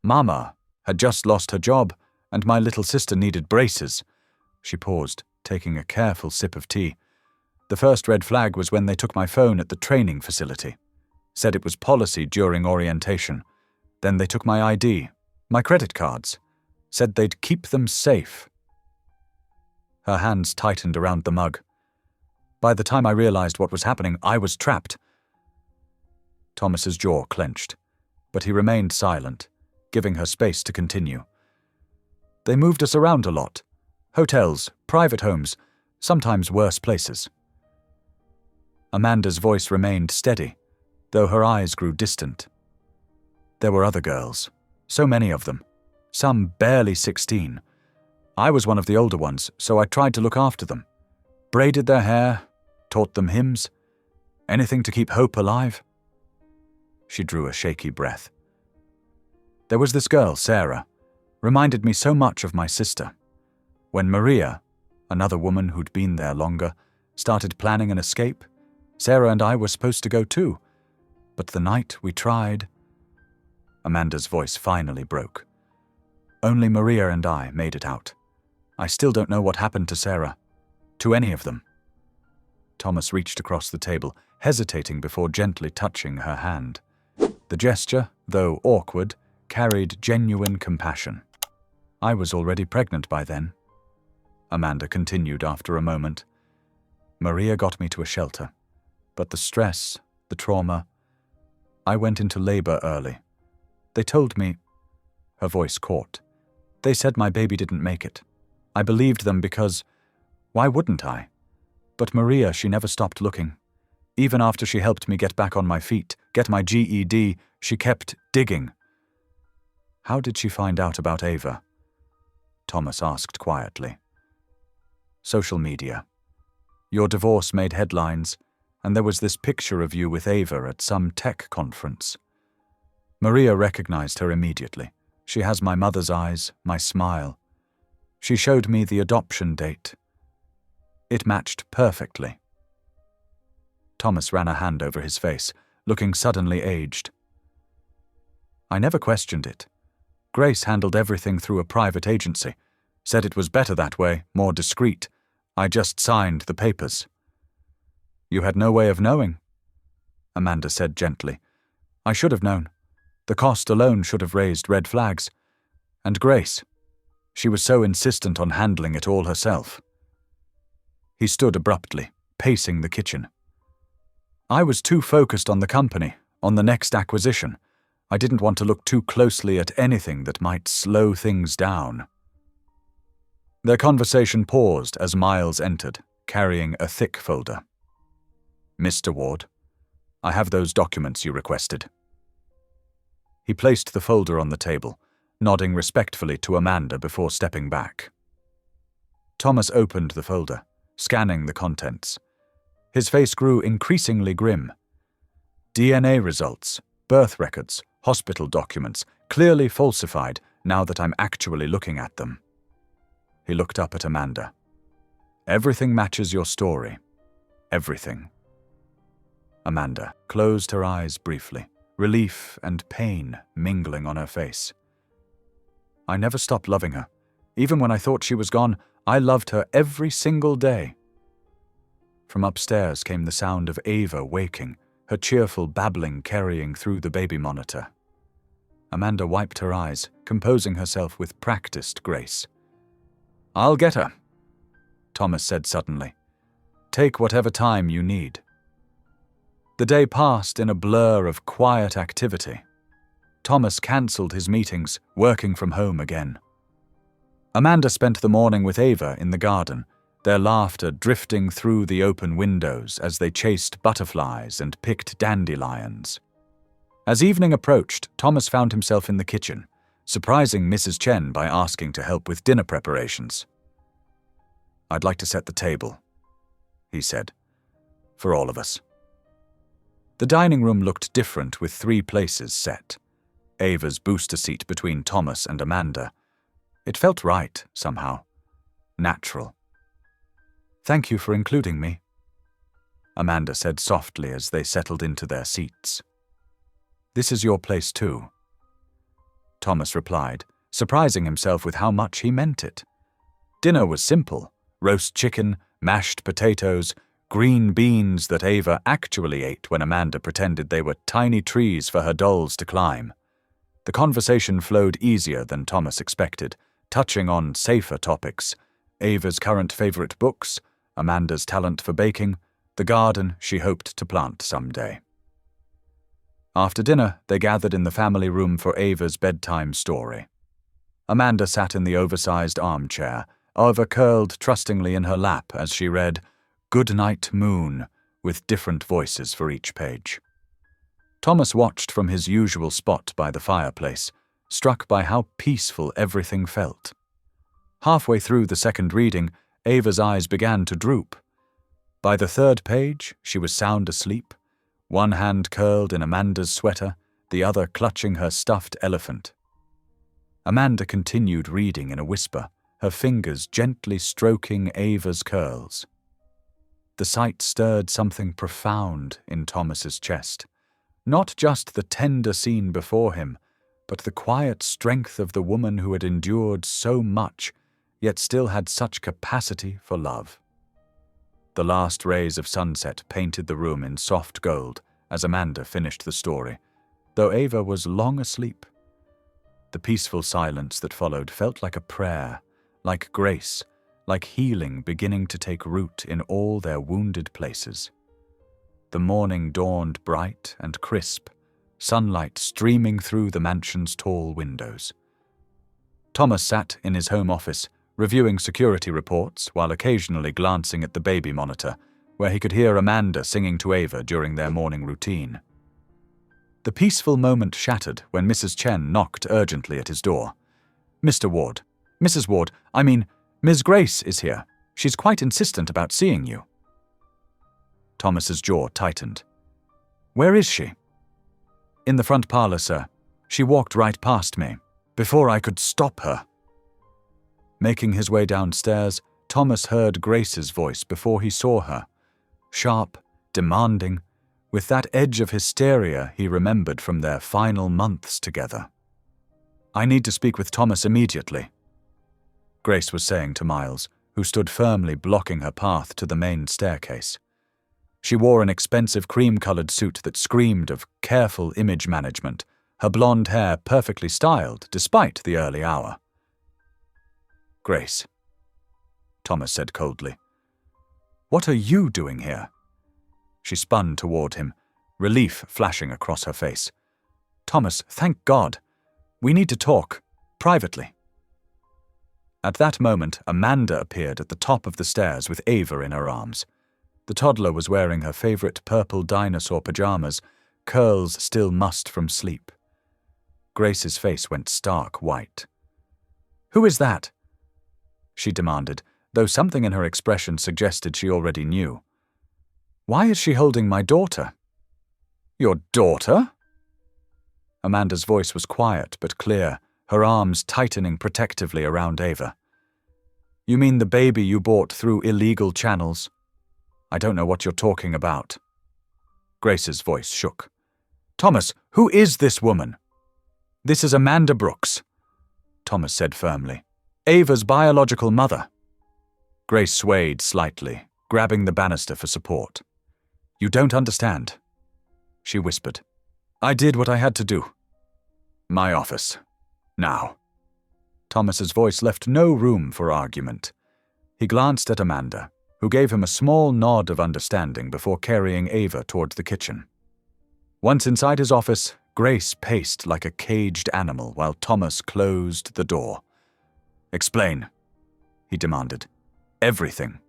"Mama had just lost her job, and my little sister needed braces." She paused, taking a careful sip of tea. "The first red flag was when they took my phone at the training facility. Said it was policy during orientation. Then they took my ID, my credit cards. Said they'd keep them safe." Her hands tightened around the mug. "By the time I realized what was happening, I was trapped." Thomas's jaw clenched, but he remained silent, giving her space to continue. "They moved us around a lot. Hotels, private homes, sometimes worse places." Amanda's voice remained steady, though her eyes grew distant. "There were other girls, so many of them, some barely 16. I was one of the older ones, so I tried to look after them. Braided their hair, taught them hymns, anything to keep hope alive." She drew a shaky breath. "There was this girl, Sarah, reminded me so much of my sister. When Maria, another woman who'd been there longer, started planning an escape, Sarah and I were supposed to go too, but the night we tried..." Amanda's voice finally broke. "Only Maria and I made it out. I still don't know what happened to Sarah, to any of them." Thomas reached across the table, hesitating before gently touching her hand. The gesture, though awkward, carried genuine compassion. "I was already pregnant by then," Amanda continued after a moment. "Maria got me to a shelter, but the stress, the trauma, I went into labor early. They told me..." Her voice caught. They said my baby didn't make it. I believed them because, why wouldn't I? But Maria, she never stopped looking. Even after she helped me get back on my feet, get my GED, she kept digging. How did she find out about Ava? Thomas asked quietly. Social media. Your divorce made headlines, and there was this picture of you with Ava at some tech conference. Maria recognized her immediately. She has my mother's eyes, my smile. She showed me the adoption date. It matched perfectly. Thomas ran a hand over his face, looking suddenly aged. I never questioned it. Grace handled everything through a private agency, said it was better that way, more discreet. I just signed the papers. You had no way of knowing, Amanda said gently. I should have known. The cost alone should have raised red flags. And Grace, she was so insistent on handling it all herself. He stood abruptly, pacing the kitchen. I was too focused on the company, on the next acquisition. I didn't want to look too closely at anything that might slow things down. Their conversation paused as Miles entered, carrying a thick folder. Mr. Ward, I have those documents you requested. He placed the folder on the table, nodding respectfully to Amanda before stepping back. Thomas opened the folder, scanning the contents. His face grew increasingly grim. DNA results, birth records, hospital documents, clearly falsified now that I'm actually looking at them. He looked up at Amanda. Everything matches your story. Everything. Amanda closed her eyes briefly, relief and pain mingling on her face. I never stopped loving her. Even when I thought she was gone, I loved her every single day. From upstairs came the sound of Ava waking, her cheerful babbling carrying through the baby monitor. Amanda wiped her eyes, composing herself with practiced grace. I'll get her, Thomas said suddenly. Take whatever time you need. The day passed in a blur of quiet activity. Thomas cancelled his meetings, working from home again. Amanda spent the morning with Ava in the garden, their laughter drifting through the open windows as they chased butterflies and picked dandelions. As evening approached, Thomas found himself in the kitchen, surprising Mrs. Chen by asking to help with dinner preparations. I'd like to set the table, he said, for all of us. The dining room looked different with 3 places set. Ava's booster seat between Thomas and Amanda. It felt right, somehow. Natural. Thank you for including me, Amanda said softly as they settled into their seats. This is your place too, Thomas replied, surprising himself with how much he meant it. Dinner was simple: roast chicken, mashed potatoes, green beans that Ava actually ate when Amanda pretended they were tiny trees for her dolls to climb. The conversation flowed easier than Thomas expected, touching on safer topics: Ava's current favorite books, Amanda's talent for baking, the garden she hoped to plant someday. After dinner, they gathered in the family room for Ava's bedtime story. Amanda sat in the oversized armchair, Ava curled trustingly in her lap as she read "Good Night, Moon," with different voices for each page. Thomas watched from his usual spot by the fireplace, struck by how peaceful everything felt. Halfway through the second reading, Ava's eyes began to droop. By the 3rd page, she was sound asleep, one hand curled in Amanda's sweater, the other clutching her stuffed elephant. Amanda continued reading in a whisper, her fingers gently stroking Ava's curls. The sight stirred something profound in Thomas's chest. Not just the tender scene before him, but the quiet strength of the woman who had endured so much, yet still had such capacity for love. The last rays of sunset painted the room in soft gold as Amanda finished the story, though Ava was long asleep. The peaceful silence that followed felt like a prayer, like grace, like healing beginning to take root in all their wounded places. The morning dawned bright and crisp, sunlight streaming through the mansion's tall windows. Thomas sat in his home office, reviewing security reports while occasionally glancing at the baby monitor, where he could hear Amanda singing to Ava during their morning routine. The peaceful moment shattered when Mrs. Chen knocked urgently at his door. "Mr. Ward, Mrs. Ward, I mean, Ms. Grace is here. She's quite insistent about seeing you." Thomas's jaw tightened. "Where is she?" "In the front parlor, sir. She walked right past me, before I could stop her." Making his way downstairs, Thomas heard Grace's voice before he saw her. Sharp, demanding, with that edge of hysteria he remembered from their final months together. "I need to speak with Thomas immediately," Grace was saying to Miles, who stood firmly blocking her path to the main staircase. She wore an expensive cream-colored suit that screamed of careful image management, her blonde hair perfectly styled despite the early hour. "Grace," Thomas said coldly, "what are you doing here?" She spun toward him, relief flashing across her face. "Thomas, thank God. We need to talk, privately." At that moment, Amanda appeared at the top of the stairs with Ava in her arms. The toddler was wearing her favorite purple dinosaur pajamas, curls still mussed from sleep. Grace's face went stark white. "Who is that?" she demanded, though something in her expression suggested she already knew. "Why is she holding my daughter?" "Your daughter?" Amanda's voice was quiet but clear, her arms tightening protectively around Ava. "You mean the baby you bought through illegal channels? I don't know what you're talking about." Grace's voice shook. "Thomas, who is this woman?" "This is Amanda Brooks," Thomas said firmly. "Ava's biological mother." Grace swayed slightly, grabbing the banister for support. "You don't understand," she whispered. "I did what I had to do. My office. Now." Thomas's voice left no room for argument. He glanced at Amanda, who gave him a small nod of understanding before carrying Ava toward the kitchen. Once inside his office, Grace paced like a caged animal while Thomas closed the door. "Explain," he demanded. "Everything."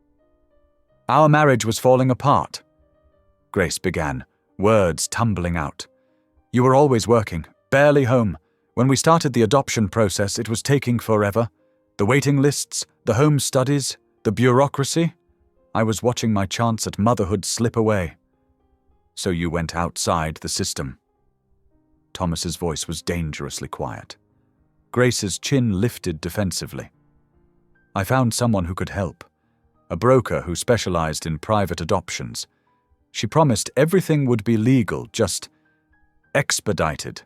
"Our marriage was falling apart," Grace began, words tumbling out. "You were always working, barely home. When we started the adoption process, it was taking forever. The waiting lists, the home studies, the bureaucracy. I was watching my chance at motherhood slip away. So you went outside the system." Thomas's voice was dangerously quiet. Grace's chin lifted defensively. "I found someone who could help. A broker who specialized in private adoptions. She promised everything would be legal, just expedited.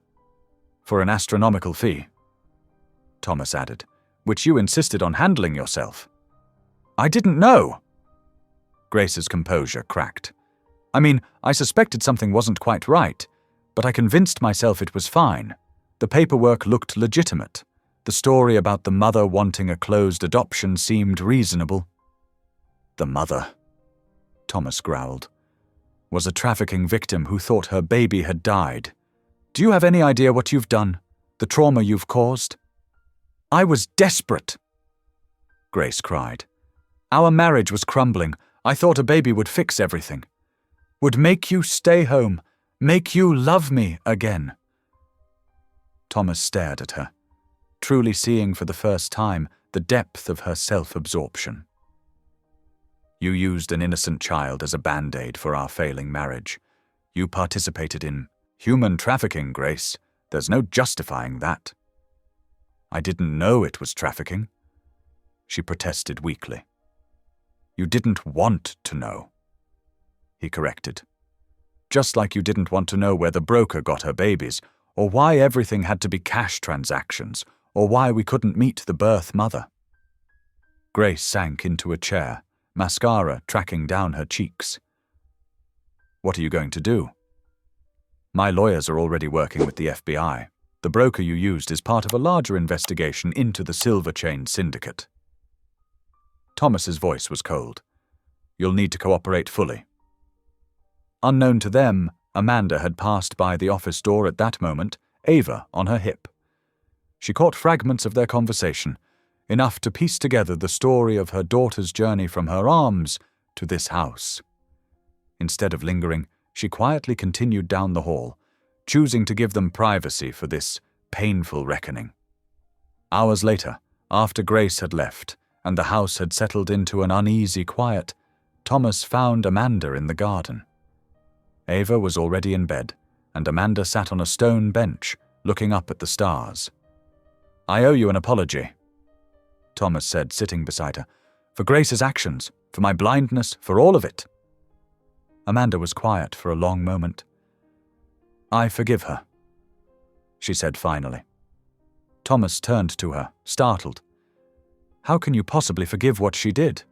For an astronomical fee," Thomas added, "which you insisted on handling yourself." "I didn't know." Grace's composure cracked. "I mean, I suspected something wasn't quite right, but I convinced myself it was fine. The paperwork looked legitimate. The story about the mother wanting a closed adoption seemed reasonable." "The mother," Thomas growled, "was a trafficking victim who thought her baby had died. Do you have any idea what you've done? The trauma you've caused?" "I was desperate," Grace cried. "Our marriage was crumbling. I thought a baby would fix everything. Would make you stay home, make you love me again." Thomas stared at her, truly seeing for the first time the depth of her self-absorption. "You used an innocent child as a band-aid for our failing marriage. You participated in human trafficking, Grace. There's no justifying that." "I didn't know it was trafficking," she protested weakly. "You didn't want to know," he corrected. "Just like you didn't want to know where the broker got her babies, or why everything had to be cash transactions, or why we couldn't meet the birth mother." Grace sank into a chair, mascara tracking down her cheeks. "What are you going to do?" "My lawyers are already working with the FBI. The broker you used is part of a larger investigation into the Silver Chain Syndicate." Thomas's voice was cold. "You'll need to cooperate fully." Unknown to them, Amanda had passed by the office door at that moment, Ava on her hip. She caught fragments of their conversation, enough to piece together the story of her daughter's journey from her arms to this house. Instead of lingering, she quietly continued down the hall, choosing to give them privacy for this painful reckoning. Hours later, after Grace had left and the house had settled into an uneasy quiet, Thomas found Amanda in the garden. Ava was already in bed, and Amanda sat on a stone bench, looking up at the stars. "I owe you an apology," Thomas said, sitting beside her, "for Grace's actions, for my blindness, for all of it." Amanda was quiet for a long moment. "I forgive her," she said finally. Thomas turned to her, startled. "How can you possibly forgive what she did?"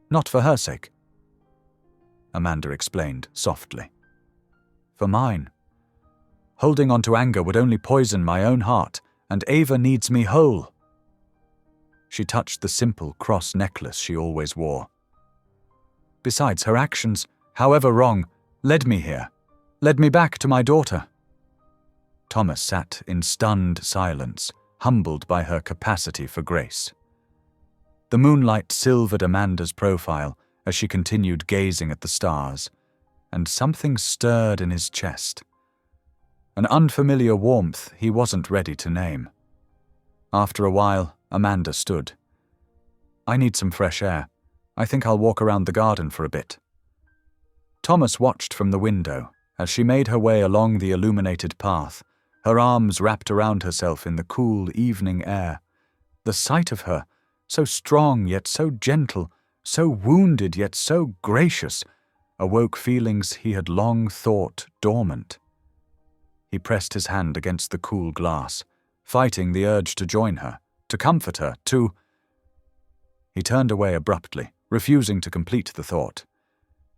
"Not for her sake," Amanda explained softly. "For mine. Holding on to anger would only poison my own heart, and Ava needs me whole." She touched the simple cross necklace she always wore. "Besides, her actions, however wrong, led me here, led me back to my daughter." Thomas sat in stunned silence, humbled by her capacity for grace. The moonlight silvered Amanda's profile as she continued gazing at the stars, and something stirred in his chest. An unfamiliar warmth he wasn't ready to name. After a while, Amanda stood. "I need some fresh air. I think I'll walk around the garden for a bit." Thomas watched from the window as she made her way along the illuminated path, her arms wrapped around herself in the cool evening air. The sight of her, so strong yet so gentle, so wounded yet so gracious, awoke feelings he had long thought dormant. He pressed his hand against the cool glass, fighting the urge to join her, to comfort her, to— He turned away abruptly, refusing to complete the thought.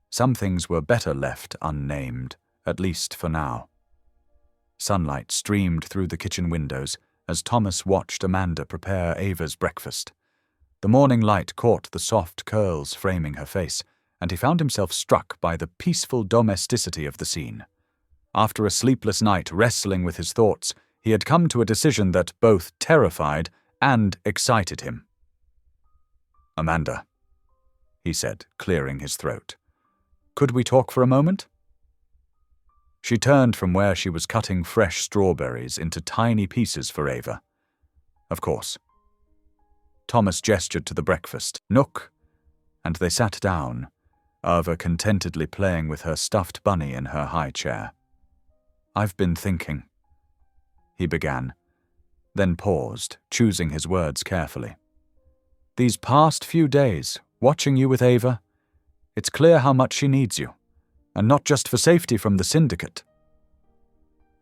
Some things were better left unnamed, at least for now. Sunlight streamed through the kitchen windows as Thomas watched Amanda prepare Ava's breakfast. The morning light caught the soft curls framing her face, and he found himself struck by the peaceful domesticity of the scene. After a sleepless night wrestling with his thoughts, he had come to a decision that both terrified and excited him. "Amanda," he said, clearing his throat, "could we talk for a moment?" She turned from where she was cutting fresh strawberries into tiny pieces for Ava. "Of course." Thomas gestured to the breakfast nook, and they sat down, Ava contentedly playing with her stuffed bunny in her high chair. "I've been thinking," he began, then paused, choosing his words carefully. "These past few days, watching you with Ava, it's clear how much she needs you, and not just for safety from the syndicate."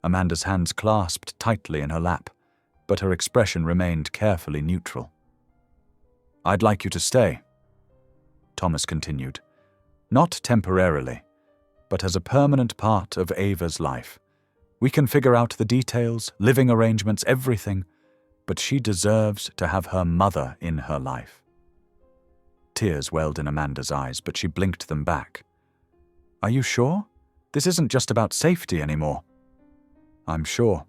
Amanda's hands clasped tightly in her lap, but her expression remained carefully neutral. "I'd like you to stay," Thomas continued, "not temporarily, but as a permanent part of Ava's life. We can figure out the details, living arrangements, everything, but she deserves to have her mother in her life." Tears welled in Amanda's eyes, but she blinked them back. "Are you sure? This isn't just about safety anymore." "I'm sure,"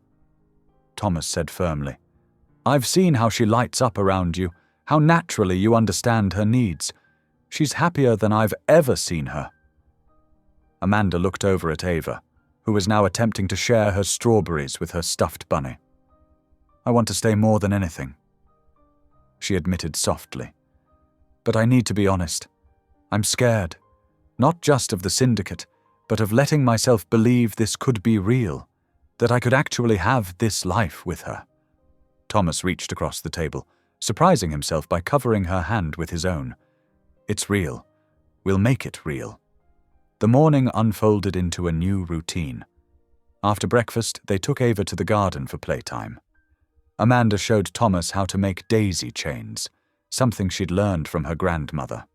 Thomas said firmly. "I've seen how she lights up around you, how naturally you understand her needs. She's happier than I've ever seen her." Amanda looked over at Ava, who was now attempting to share her strawberries with her stuffed bunny. "I want to stay more than anything," she admitted softly. "But I need to be honest. I'm scared, not just of the syndicate, but of letting myself believe this could be real, that I could actually have this life with her." Thomas reached across the table, surprising himself by covering her hand with his own. "It's real. We'll make it real." The morning unfolded into a new routine. After breakfast, they took Ava to the garden for playtime. Amanda showed Thomas how to make daisy chains, something she'd learned from her grandmother.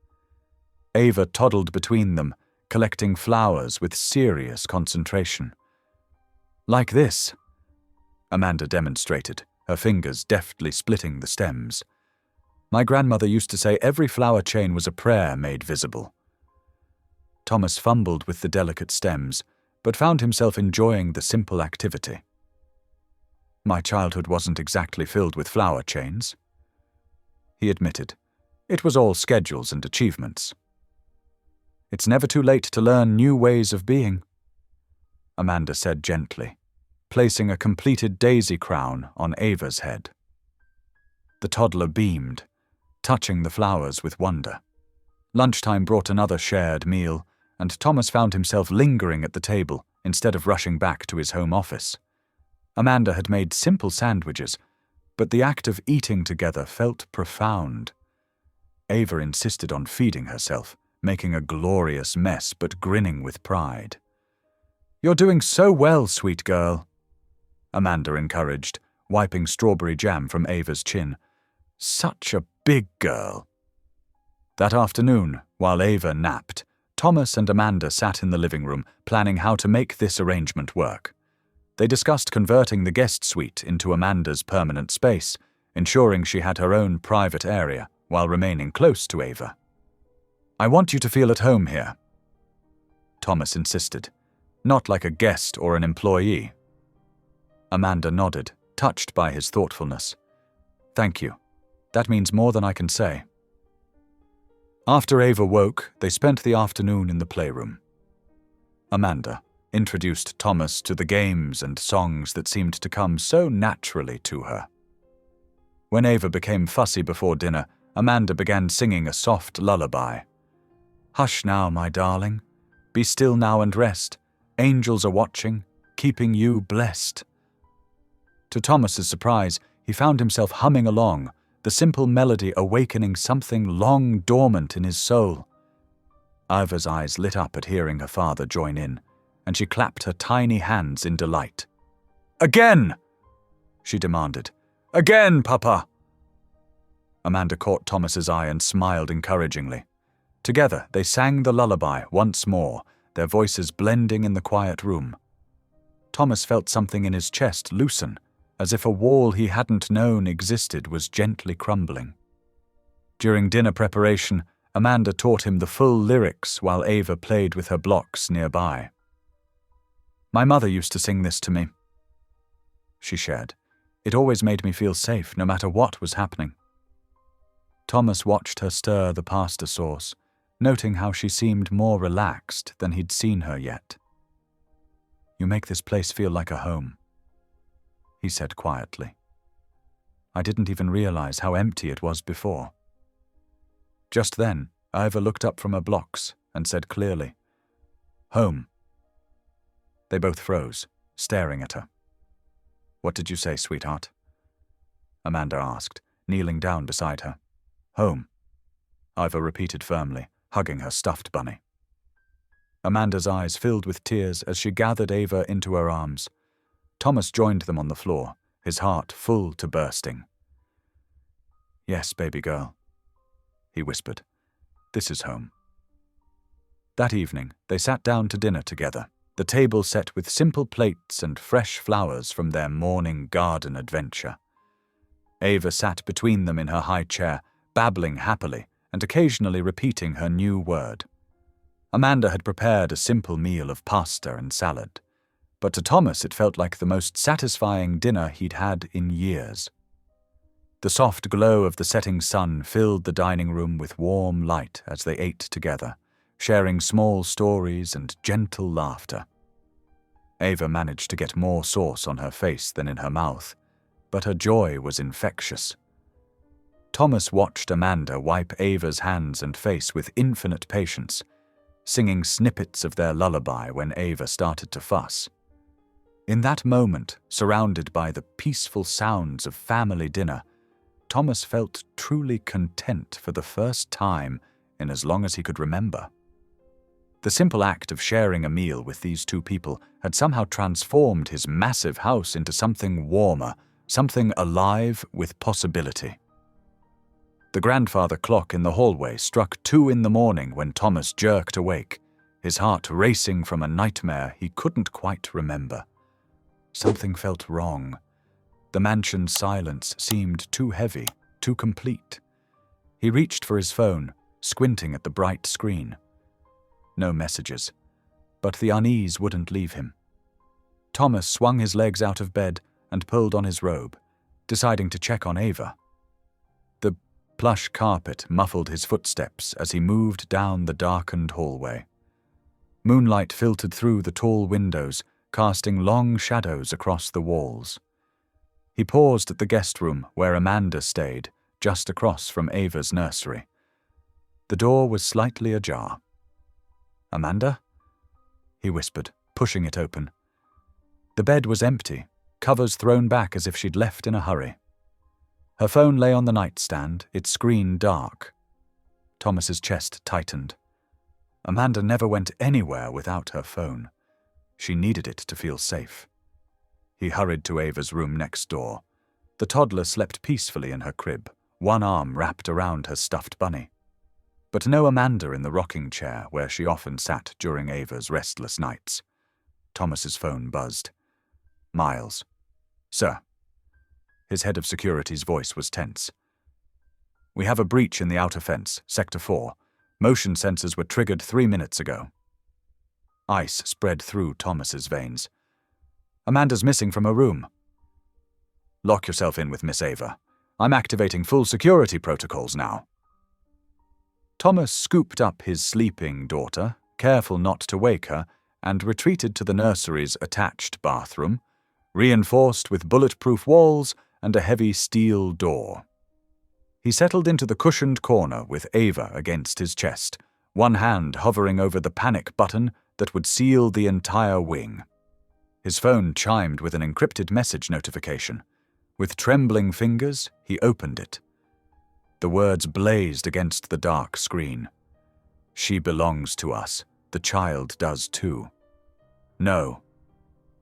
Ava toddled between them, collecting flowers with serious concentration. "Like this," Amanda demonstrated, her fingers deftly splitting the stems. "My grandmother used to say every flower chain was a prayer made visible." Thomas fumbled with the delicate stems, but found himself enjoying the simple activity. My childhood wasn't exactly filled with flower chains. He admitted. It was all schedules and achievements. It's never too late to learn new ways of being, Amanda said gently, placing a completed daisy crown on Ava's head. The toddler beamed, touching the flowers with wonder. Lunchtime brought another shared meal, and Thomas found himself lingering at the table instead of rushing back to his home office. Amanda had made simple sandwiches, but the act of eating together felt profound. Ava insisted on feeding herself, making a glorious mess but grinning with pride. "You're doing so well, sweet girl," Amanda encouraged, wiping strawberry jam from Ava's chin. "Such a big girl." That afternoon, while Ava napped, Thomas and Amanda sat in the living room, planning how to make this arrangement work. They discussed converting the guest suite into Amanda's permanent space, ensuring she had her own private area while remaining close to Ava. "I want you to feel at home here," Thomas insisted, "not like a guest or an employee." Amanda nodded, touched by his thoughtfulness. "Thank you. That means more than I can say." After Ava woke, they spent the afternoon in the playroom. Amanda introduced Thomas to the games and songs that seemed to come so naturally to her. When Ava became fussy before dinner, Amanda began singing a soft lullaby. "Hush now, my darling. Be still now and rest. Angels are watching, keeping you blessed." To Thomas's surprise, he found himself humming along, the simple melody awakening something long dormant in his soul. Ava's eyes lit up at hearing her father join in, and she clapped her tiny hands in delight. "Again!" she demanded. "Again, Papa!" Amanda caught Thomas's eye and smiled encouragingly. Together, they sang the lullaby once more, their voices blending in the quiet room. Thomas felt something in his chest loosen, as if a wall he hadn't known existed was gently crumbling. During dinner preparation, Amanda taught him the full lyrics while Ava played with her blocks nearby. "My mother used to sing this to me," she shared. "It always made me feel safe, no matter what was happening." Thomas watched her stir the pasta sauce, noting how she seemed more relaxed than he'd seen her yet. "You make this place feel like a home," he said quietly. "I didn't even realize how empty it was before." Just then, Ava looked up from her blocks and said clearly, "Home." They both froze, staring at her. "What did you say, sweetheart?" Amanda asked, kneeling down beside her. "Home," Ava repeated firmly, hugging her stuffed bunny. Amanda's eyes filled with tears as she gathered Ava into her arms. Thomas joined them on the floor, his heart full to bursting. "Yes, baby girl," he whispered. "This is home." That evening, they sat down to dinner together, the table set with simple plates and fresh flowers from their morning garden adventure. Ava sat between them in her high chair, babbling happily and occasionally repeating her new word. Amanda had prepared a simple meal of pasta and salad, but to Thomas it felt like the most satisfying dinner he'd had in years. The soft glow of the setting sun filled the dining room with warm light as they ate together, sharing small stories and gentle laughter. Ava managed to get more sauce on her face than in her mouth, but her joy was infectious. Thomas watched Amanda wipe Ava's hands and face with infinite patience, singing snippets of their lullaby when Ava started to fuss. In that moment, surrounded by the peaceful sounds of family dinner, Thomas felt truly content for the first time in as long as he could remember. The simple act of sharing a meal with these two people had somehow transformed his massive house into something warmer, something alive with possibility. The grandfather clock in the hallway struck 2 in the morning when Thomas jerked awake, his heart racing from a nightmare he couldn't quite remember. Something felt wrong. The mansion's silence seemed too heavy, too complete. He reached for his phone, squinting at the bright screen. No messages, but the unease wouldn't leave him. Thomas swung his legs out of bed and pulled on his robe, deciding to check on Ava. The plush carpet muffled his footsteps as he moved down the darkened hallway. Moonlight filtered through the tall windows, casting long shadows across the walls. He paused at the guest room where Amanda stayed, just across from Ava's nursery. The door was slightly ajar. "Amanda?" he whispered, pushing it open. The bed was empty, covers thrown back as if she'd left in a hurry. Her phone lay on the nightstand, its screen dark. Thomas's chest tightened. Amanda never went anywhere without her phone. She needed it to feel safe. He hurried to Ava's room next door. The toddler slept peacefully in her crib, one arm wrapped around her stuffed bunny. But no Amanda in the rocking chair where she often sat during Ava's restless nights. Thomas's phone buzzed. "Miles." "Sir." His head of security's voice was tense. "We have a breach in the outer fence, Sector 4. Motion sensors were triggered 3 minutes ago." Ice spread through Thomas's veins. "Amanda's missing from her room." "Lock yourself in with Miss Ava. I'm activating full security protocols now." Thomas scooped up his sleeping daughter, careful not to wake her, and retreated to the nursery's attached bathroom, reinforced with bulletproof walls and a heavy steel door. He settled into the cushioned corner with Ava against his chest, one hand hovering over the panic button that would seal the entire wing. His phone chimed with an encrypted message notification. With trembling fingers, he opened it. The words blazed against the dark screen. "She belongs to us. The child does too." "No,"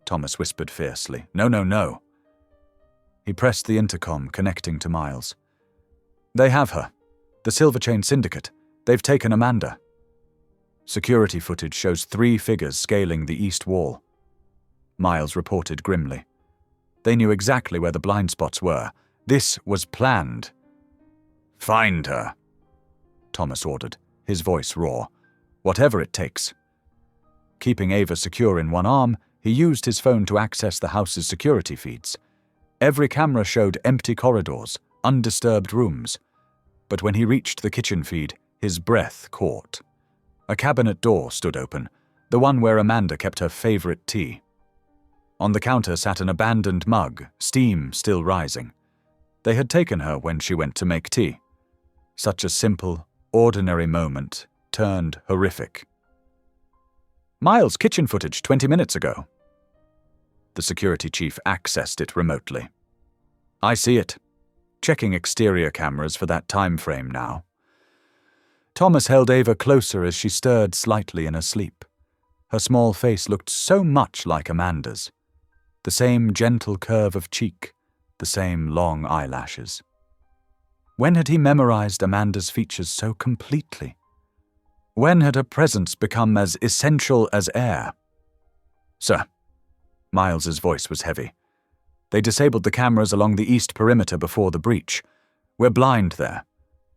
Thomas whispered fiercely. "No, no, no." He pressed the intercom, connecting to Miles. "They have her. The Silverchain Syndicate. They've taken Amanda." Security footage shows 3 figures scaling the east wall. Miles reported grimly. They knew exactly where the blind spots were. This was planned. "Find her," Thomas ordered, his voice raw. "Whatever it takes." Keeping Ava secure in one arm, he used his phone to access the house's security feeds. Every camera showed empty corridors, undisturbed rooms. But when he reached the kitchen feed, his breath caught. A cabinet door stood open, the one where Amanda kept her favorite tea. On the counter sat an abandoned mug, steam still rising. They had taken her when she went to make tea. Such a simple, ordinary moment turned horrific. "Miles' kitchen footage 20 minutes ago." The security chief accessed it remotely. "I see it. Checking exterior cameras for that time frame now." Thomas held Ava closer as she stirred slightly in her sleep. Her small face looked so much like Amanda's. The same gentle curve of cheek, the same long eyelashes. When had he memorized Amanda's features so completely? When had her presence become as essential as air? "Sir." Miles's voice was heavy. "They disabled the cameras along the east perimeter before the breach. We're blind there.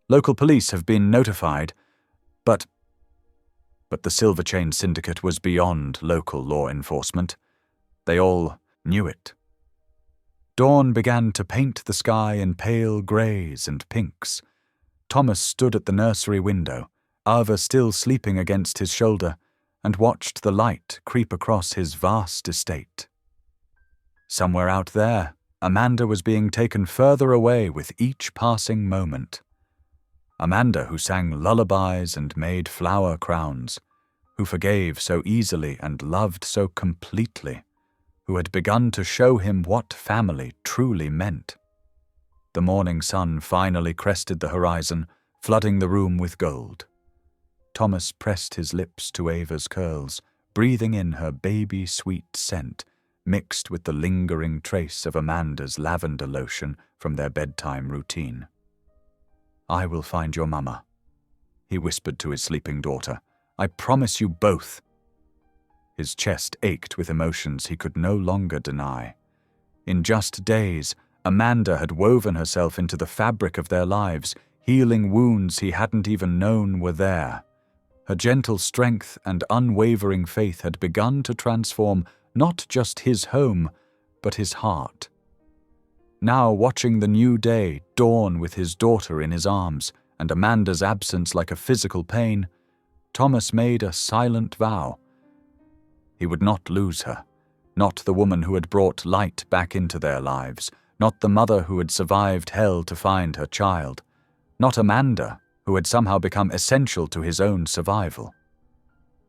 Local police have been notified, but the Silverchain Syndicate was beyond local law enforcement. They all knew it." Dawn began to paint the sky in pale greys and pinks. Thomas stood at the nursery window, Ava still sleeping against his shoulder, and watched the light creep across his vast estate. Somewhere out there, Amanda was being taken further away with each passing moment. Amanda who sang lullabies and made flower crowns, who forgave so easily and loved so completely, who had begun to show him what family truly meant. The morning sun finally crested the horizon, flooding the room with gold. Thomas pressed his lips to Ava's curls, breathing in her baby-sweet scent, mixed with the lingering trace of Amanda's lavender lotion from their bedtime routine. "I will find your mama," he whispered to his sleeping daughter. "I promise you both." His chest ached with emotions he could no longer deny. In just days, Amanda had woven herself into the fabric of their lives, healing wounds he hadn't even known were there. Her gentle strength and unwavering faith had begun to transform not just his home, but his heart. Now watching the new day dawn with his daughter in his arms and Amanda's absence like a physical pain, Thomas made a silent vow. He would not lose her, not the woman who had brought light back into their lives, not the mother who had survived hell to find her child, not Amanda, who had somehow become essential to his own survival.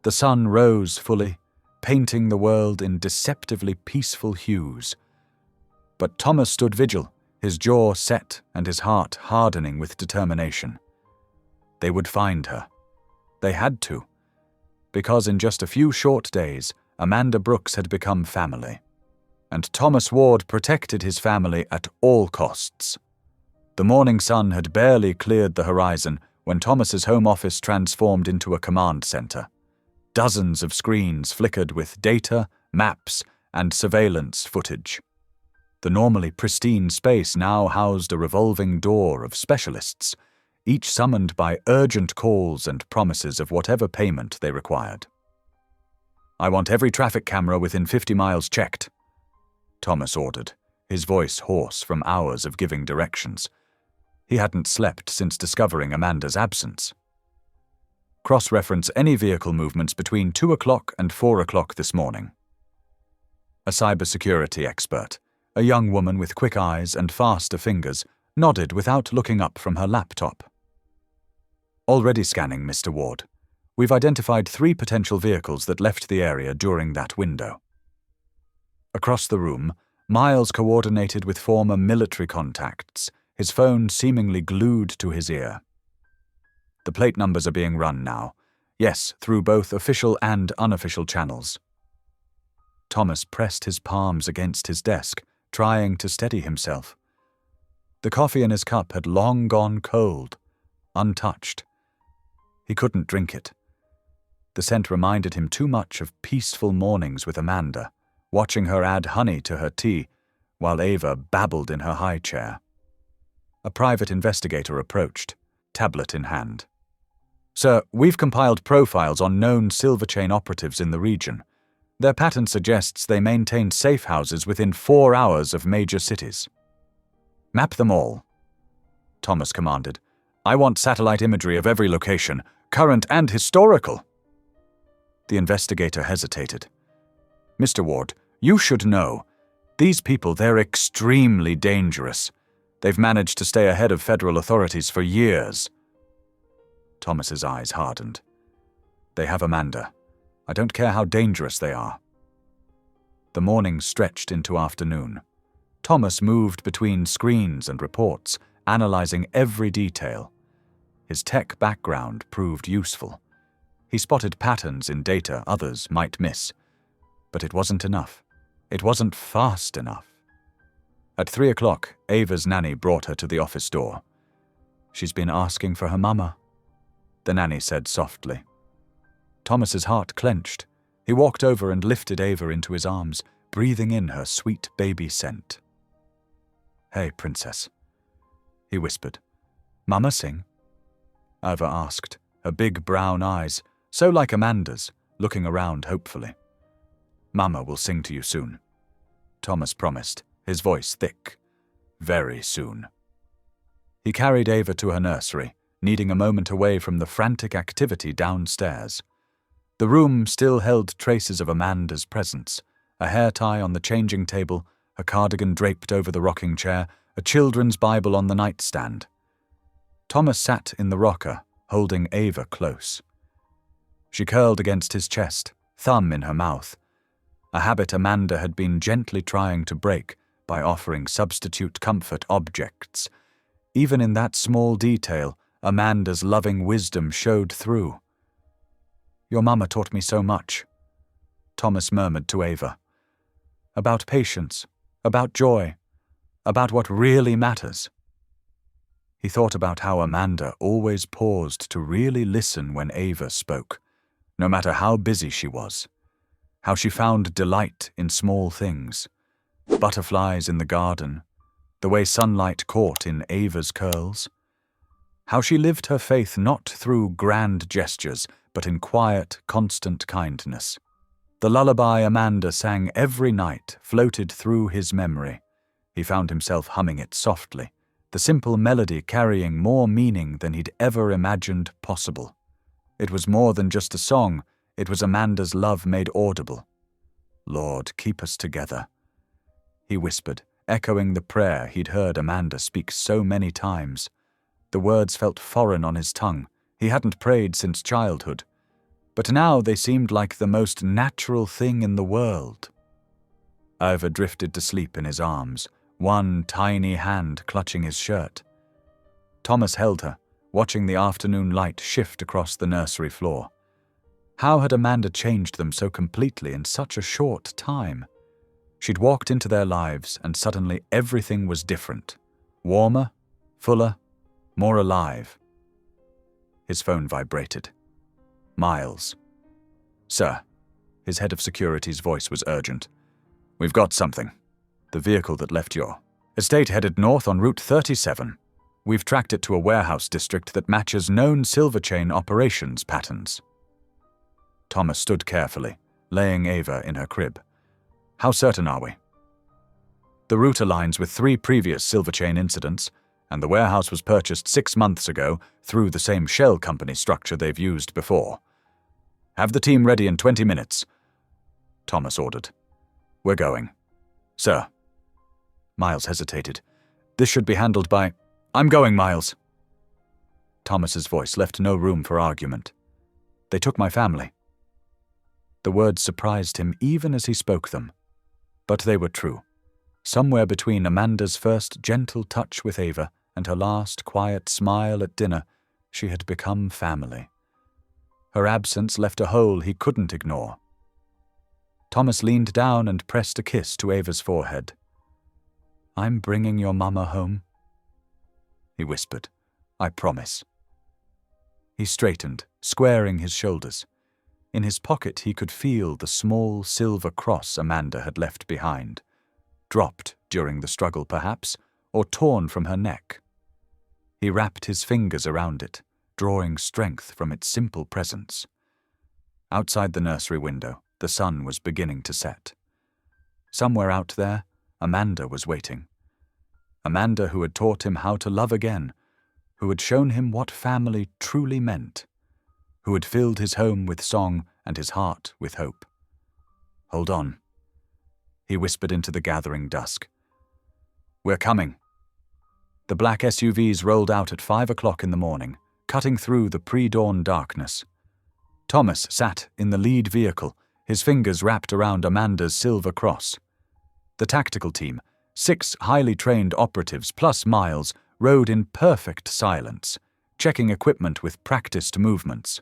The sun rose fully, painting the world in deceptively peaceful hues. But Thomas stood vigil, his jaw set and his heart hardening with determination. They would find her. They had to, because in just a few short days, Amanda Brooks had become family, and Thomas Ward protected his family at all costs. The morning sun had barely cleared the horizon when Thomas's home office transformed into a command center. Dozens of screens flickered with data, maps, and surveillance footage. The normally pristine space now housed a revolving door of specialists, each summoned by urgent calls and promises of whatever payment they required. "I want every traffic camera within 50 miles checked," Thomas ordered, his voice hoarse from hours of giving directions. He hadn't slept since discovering Amanda's absence. "Cross-reference any vehicle movements between 2 o'clock and 4 o'clock this morning." A cybersecurity expert, a young woman with quick eyes and faster fingers, nodded without looking up from her laptop. "Already scanning, Mr. Ward. We've identified 3 potential vehicles that left the area during that window." Across the room, Miles coordinated with former military contacts, his phone seemingly glued to his ear. "The plate numbers are being run now. Yes, through both official and unofficial channels." Thomas pressed his palms against his desk, trying to steady himself. The coffee in his cup had long gone cold, untouched. He couldn't drink it. The scent reminded him too much of peaceful mornings with Amanda, watching her add honey to her tea, while Ava babbled in her high chair. A private investigator approached, tablet in hand. "Sir, we've compiled profiles on known Silver Chain operatives in the region. Their pattern suggests they maintain safe houses within 4 hours of major cities." "Map them all," Thomas commanded. "I want satellite imagery of every location, current and historical." The investigator hesitated. "Mr. Ward, you should know. These people, they're extremely dangerous. They've managed to stay ahead of federal authorities for years." Thomas's eyes hardened. "They have Amanda. I don't care how dangerous they are." The morning stretched into afternoon. Thomas moved between screens and reports, analyzing every detail. His tech background proved useful. He spotted patterns in data others might miss. But it wasn't enough. It wasn't fast enough. At 3 o'clock, Ava's nanny brought her to the office door. "She's been asking for her mama," the nanny said softly. Thomas's heart clenched. He walked over and lifted Ava into his arms, breathing in her sweet baby scent. "Hey, princess," he whispered. "Mama sing?" Ava asked, her big brown eyes, so like Amanda's, looking around hopefully. "Mama will sing to you soon," Thomas promised, his voice thick. "Very soon." He carried Ava to her nursery, needing a moment away from the frantic activity downstairs. The room still held traces of Amanda's presence, a hair tie on the changing table, a cardigan draped over the rocking chair, a children's Bible on the nightstand. Thomas sat in the rocker, holding Ava close. She curled against his chest, thumb in her mouth, a habit Amanda had been gently trying to break by offering substitute comfort objects. Even in that small detail, Amanda's loving wisdom showed through. "Your mama taught me so much," Thomas murmured to Ava. "About patience, about joy, about what really matters." He thought about how Amanda always paused to really listen when Ava spoke, no matter how busy she was. How she found delight in small things. Butterflies in the garden, the way sunlight caught in Ava's curls. How she lived her faith not through grand gestures, but in quiet, constant kindness. The lullaby Amanda sang every night floated through his memory. He found himself humming it softly, the simple melody carrying more meaning than he'd ever imagined possible. It was more than just a song, it was Amanda's love made audible. "Lord, keep us together," he whispered, echoing the prayer he'd heard Amanda speak so many times. The words felt foreign on his tongue. He hadn't prayed since childhood. But now they seemed like the most natural thing in the world. Ivor drifted to sleep in his arms, one tiny hand clutching his shirt. Thomas held her, watching the afternoon light shift across the nursery floor. How had Amanda changed them so completely in such a short time? She'd walked into their lives, and suddenly everything was different. Warmer, fuller, more alive. His phone vibrated. Miles. "Sir." His head of security's voice was urgent. "We've got something. The vehicle that left your estate headed north on Route 37. We've tracked it to a warehouse district that matches known silver chain operations patterns." Thomas stood carefully, laying Ava in her crib. "How certain are we?" "The route aligns with 3 previous silver chain incidents, and the warehouse was purchased 6 months ago through the same shell company structure they've used before. Have the team ready in 20 minutes. Thomas ordered. "We're going." "Sir." Miles hesitated. "This should be handled by—" "I'm going, Miles." Thomas's voice left no room for argument. "They took my family." The words surprised him even as he spoke them. But they were true. Somewhere between Amanda's first gentle touch with Ava and her last quiet smile at dinner, she had become family. Her absence left a hole he couldn't ignore. Thomas leaned down and pressed a kiss to Ava's forehead. "I'm bringing your mama home," he whispered. "I promise." He straightened, squaring his shoulders. In his pocket he could feel the small silver cross Amanda had left behind. Dropped during the struggle, perhaps, or torn from her neck. He wrapped his fingers around it, drawing strength from its simple presence. Outside the nursery window, the sun was beginning to set. Somewhere out there, Amanda was waiting. Amanda who had taught him how to love again, who had shown him what family truly meant, who had filled his home with song and his heart with hope. "Hold on," he whispered into the gathering dusk. "We're coming." The black SUVs rolled out at 5 o'clock in the morning, cutting through the pre-dawn darkness. Thomas sat in the lead vehicle, his fingers wrapped around Amanda's silver cross. The tactical team, 6 highly trained operatives plus Miles, rode in perfect silence, checking equipment with practiced movements.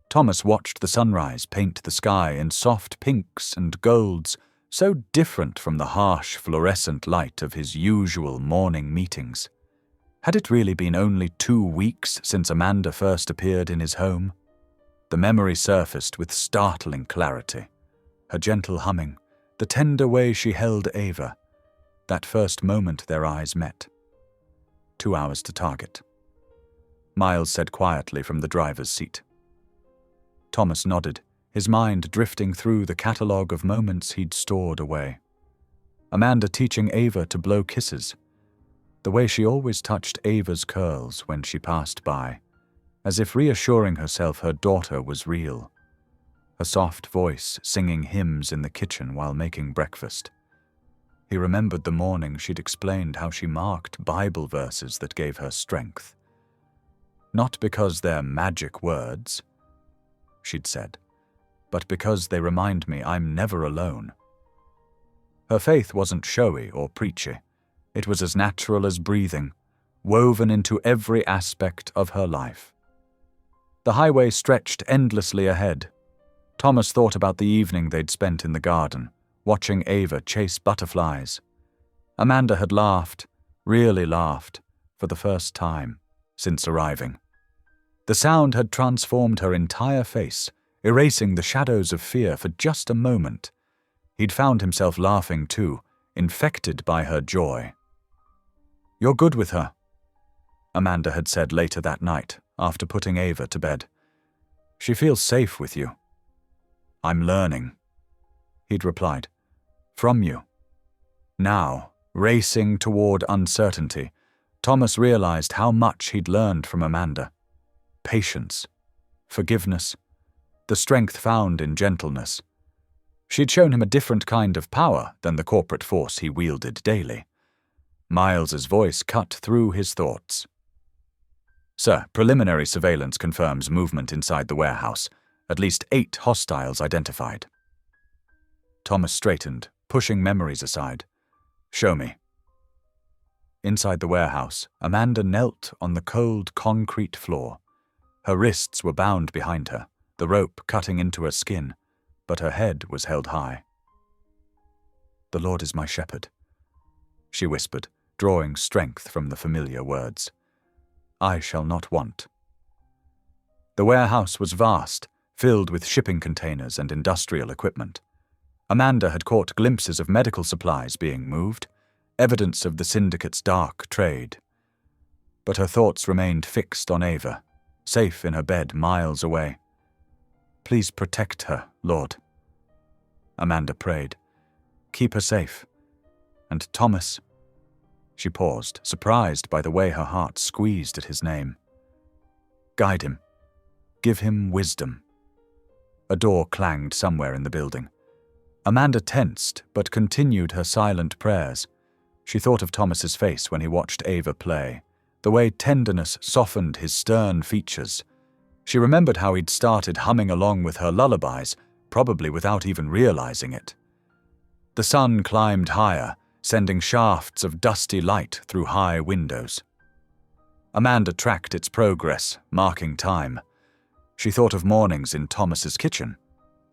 Thomas watched the sunrise paint the sky in soft pinks and golds, so different from the harsh fluorescent light of his usual morning meetings. Had it really been only 2 weeks since Amanda first appeared in his home? The memory surfaced with startling clarity. Her gentle humming, the tender way she held Ava, that first moment their eyes met. 2 hours to target. Miles said quietly from the driver's seat. Thomas nodded, his mind drifting through the catalogue of moments he'd stored away. Amanda teaching Ava to blow kisses. The way she always touched Ava's curls when she passed by, as if reassuring herself her daughter was real. Her soft voice singing hymns in the kitchen while making breakfast. He remembered the morning she'd explained how she marked Bible verses that gave her strength. "Not because they're magic words," she'd said, "but because they remind me I'm never alone." Her faith wasn't showy or preachy. It was as natural as breathing, woven into every aspect of her life. The highway stretched endlessly ahead. Thomas thought about the evening they'd spent in the garden, watching Ava chase butterflies. Amanda had laughed, really laughed, for the first time since arriving. The sound had transformed her entire face, erasing the shadows of fear for just a moment. He'd found himself laughing too, infected by her joy. "You're good with her," Amanda had said later that night, after putting Ava to bed. "She feels safe with you." "I'm learning," he'd replied. "From you. Now, Racing toward uncertainty, Thomas realized how much he'd learned from Amanda. Patience, forgiveness, the strength found in gentleness. She'd shown him a different kind of power than the corporate force he wielded daily. Miles's voice cut through his thoughts. "Sir, preliminary surveillance confirms movement inside the warehouse. At least 8 hostiles identified." Thomas straightened, pushing memories aside. "Show me." Inside the warehouse, Amanda knelt on the cold concrete floor. Her wrists were bound behind her, the rope cutting into her skin, but her head was held high. "The Lord is my shepherd," she whispered, drawing strength from the familiar words. "I shall not want." The warehouse was vast, filled with shipping containers and industrial equipment. Amanda had caught glimpses of medical supplies being moved, evidence of the syndicate's dark trade. But her thoughts remained fixed on Ava, safe in her bed miles away. "Please protect her, Lord," Amanda prayed. "Keep her safe. And Thomas—" She paused, surprised by the way her heart squeezed at his name. "Guide him. Give him wisdom." A door clanged somewhere in the building. Amanda tensed, but continued her silent prayers. She thought of Thomas's face when he watched Ava play, the way tenderness softened his stern features. She remembered how he'd started humming along with her lullabies, probably without even realizing it. The sun climbed higher, sending shafts of dusty light through high windows. Amanda tracked its progress, marking time. She thought of mornings in Thomas's kitchen,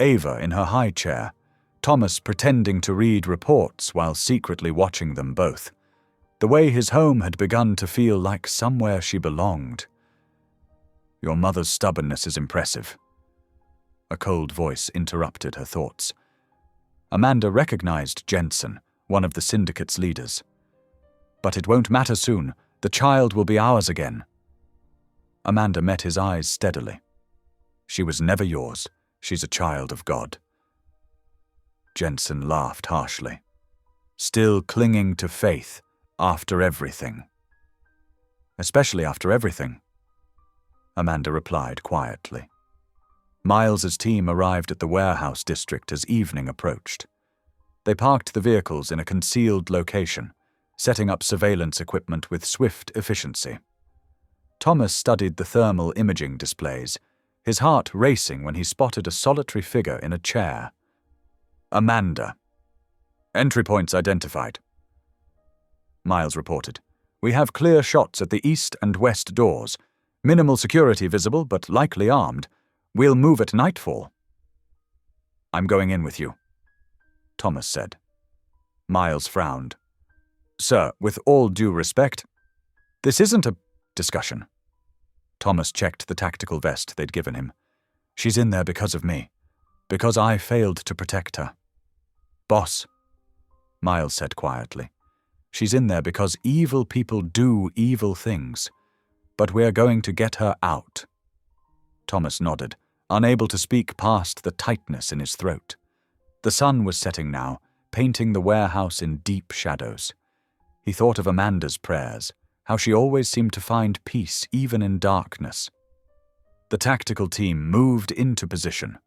Ava in her high chair, Thomas pretending to read reports while secretly watching them both. The way his home had begun to feel like somewhere she belonged. "Your mother's stubbornness is impressive." A cold voice interrupted her thoughts. Amanda recognized Jensen, one of the syndicate's leaders. "But it won't matter soon. The child will be ours again." Amanda met his eyes steadily. "She was never yours. She's a child of God." Jensen laughed harshly. "Still clinging to faith after everything." "Especially after everything," Amanda replied quietly. Miles's team arrived at the warehouse district as evening approached. They parked the vehicles in a concealed location, setting up surveillance equipment with swift efficiency. Thomas studied the thermal imaging displays, his heart racing when he spotted a solitary figure in a chair. "Amanda. Entry points identified," Miles reported. "We have clear shots at the east and west doors. Minimal security visible, but likely armed. We'll move at nightfall." "I'm going in with you," Thomas said. Miles frowned. "Sir, with all due respect, this isn't a discussion." Thomas checked the tactical vest they'd given him. "She's in there because of me. Because I failed to protect her." "Boss," Miles said quietly, "she's in there because evil people do evil things. But we're going to get her out." Thomas nodded, unable to speak past the tightness in his throat. The sun was setting now, painting the warehouse in deep shadows. He thought of Amanda's prayers, how she always seemed to find peace even in darkness. The tactical team moved into position.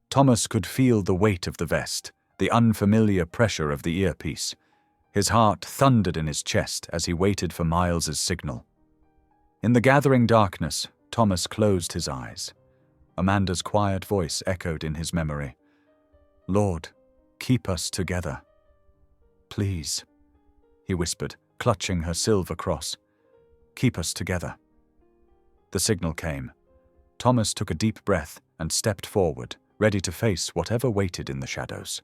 Thomas could feel the weight of the vest, the unfamiliar pressure of the earpiece. His heart thundered in his chest as he waited for Miles's signal. In the gathering darkness, Thomas closed his eyes. Amanda's quiet voice echoed in his memory. "Lord, keep us together. Please," he whispered, clutching her silver cross. "Keep us together." The signal came. Thomas took a deep breath and stepped forward, ready to face whatever waited in the shadows.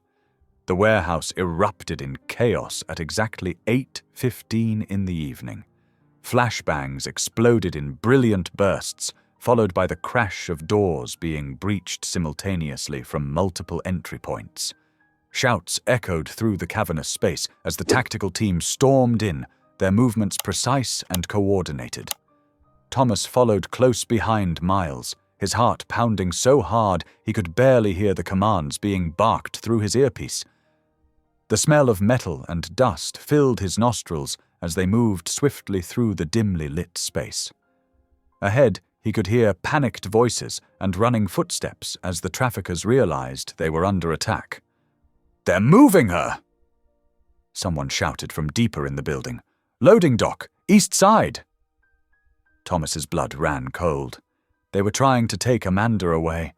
The warehouse erupted in chaos at exactly 8:15 in the evening. Flashbangs exploded in brilliant bursts, followed by the crash of doors being breached simultaneously from multiple entry points. Shouts echoed through the cavernous space as the tactical team stormed in, their movements precise and coordinated. Thomas followed close behind Miles, his heart pounding so hard he could barely hear the commands being barked through his earpiece. The smell of metal and dust filled his nostrils as they moved swiftly through the dimly lit space. Ahead, he could hear panicked voices and running footsteps as the traffickers realized they were under attack. "They're moving her!" someone shouted from deeper in the building. "Loading dock, east side!" Thomas's blood ran cold. They were trying to take Amanda away.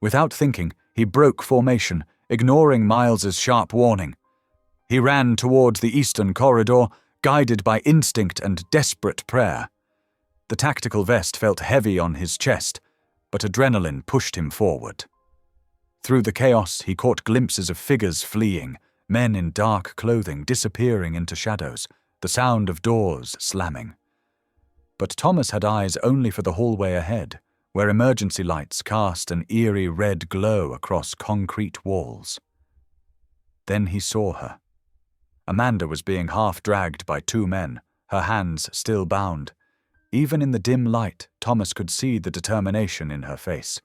Without thinking, he broke formation, ignoring Miles's sharp warning. He ran towards the eastern corridor, guided by instinct and desperate prayer. The tactical vest felt heavy on his chest, but adrenaline pushed him forward. Through the chaos, he caught glimpses of figures fleeing, men in dark clothing disappearing into shadows, the sound of doors slamming. But Thomas had eyes only for the hallway ahead, where emergency lights cast an eerie red glow across concrete walls. Then he saw her. Amanda was being half-dragged by two men, her hands still bound. Even in the dim light, Thomas could see the determination in her face.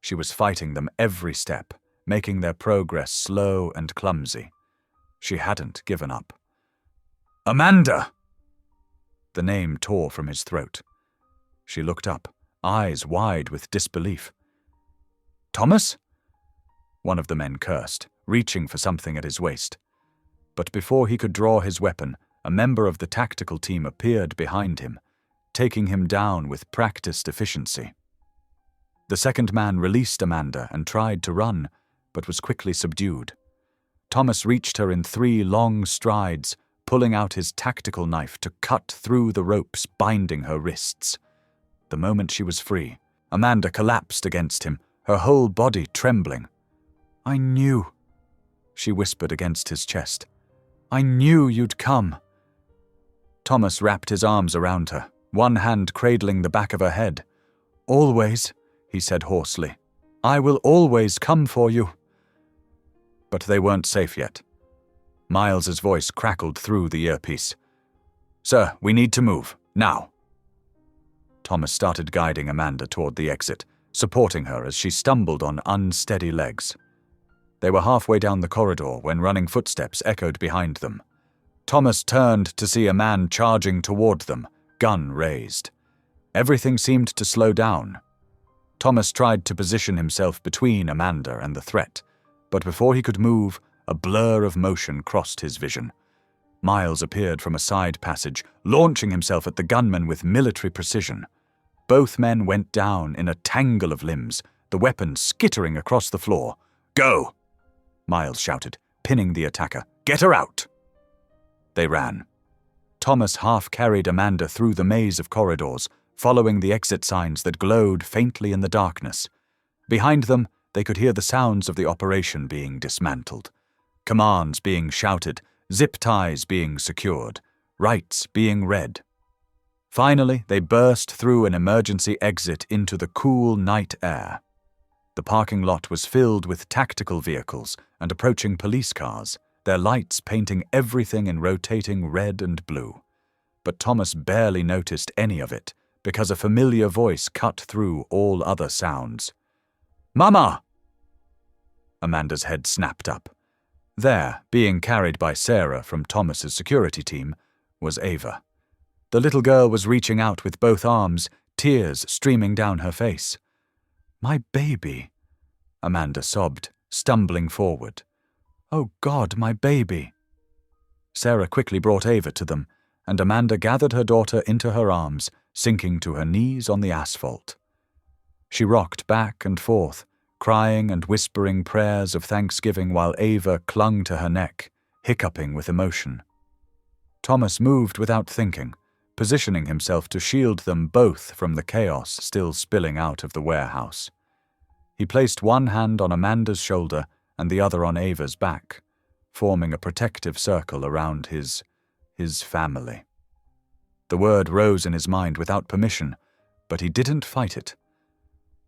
She was fighting them every step, making their progress slow and clumsy. She hadn't given up. "Amanda!" The name tore from his throat. She looked up, eyes wide with disbelief. "Thomas?" One of the men cursed, reaching for something at his waist. But before he could draw his weapon, a member of the tactical team appeared behind him, taking him down with practiced efficiency. The second man released Amanda and tried to run, but was quickly subdued. Thomas reached her in 3 long strides, pulling out his tactical knife to cut through the ropes binding her wrists. The moment she was free, Amanda collapsed against him, her whole body trembling. "I knew," she whispered against his chest. "I knew you'd come." Thomas wrapped his arms around her, one hand cradling the back of her head. "Always," he said hoarsely. "I will always come for you." But they weren't safe yet. Miles's voice crackled through the earpiece. "Sir, we need to move, now." Thomas started guiding Amanda toward the exit, supporting her as she stumbled on unsteady legs. They were halfway down the corridor when running footsteps echoed behind them. Thomas turned to see a man charging toward them, gun raised. Everything seemed to slow down. Thomas tried to position himself between Amanda and the threat, but before he could move, a blur of motion crossed his vision. Miles appeared from a side passage, launching himself at the gunman with military precision. Both men went down in a tangle of limbs, the weapons skittering across the floor. "Go!" Miles shouted, pinning the attacker. "Get her out!" They ran. Thomas half-carried Amanda through the maze of corridors, following the exit signs that glowed faintly in the darkness. Behind them, they could hear the sounds of the operation being dismantled. Commands being shouted, zip ties being secured, rights being read. Finally, they burst through an emergency exit into the cool night air. The parking lot was filled with tactical vehicles and approaching police cars, their lights painting everything in rotating red and blue. But Thomas barely noticed any of it, because a familiar voice cut through all other sounds. "Mama!" Amanda's head snapped up. There, being carried by Sarah from Thomas's security team, was Ava. The little girl was reaching out with both arms, tears streaming down her face. "My baby," Amanda sobbed, stumbling forward. "Oh God, my baby." Sarah quickly brought Ava to them, and Amanda gathered her daughter into her arms, sinking to her knees on the asphalt. She rocked back and forth, crying and whispering prayers of thanksgiving while Ava clung to her neck, hiccuping with emotion. Thomas moved without thinking, positioning himself to shield them both from the chaos still spilling out of the warehouse. He placed one hand on Amanda's shoulder and the other on Ava's back, forming a protective circle around his family. The word rose in his mind without permission, but he didn't fight it.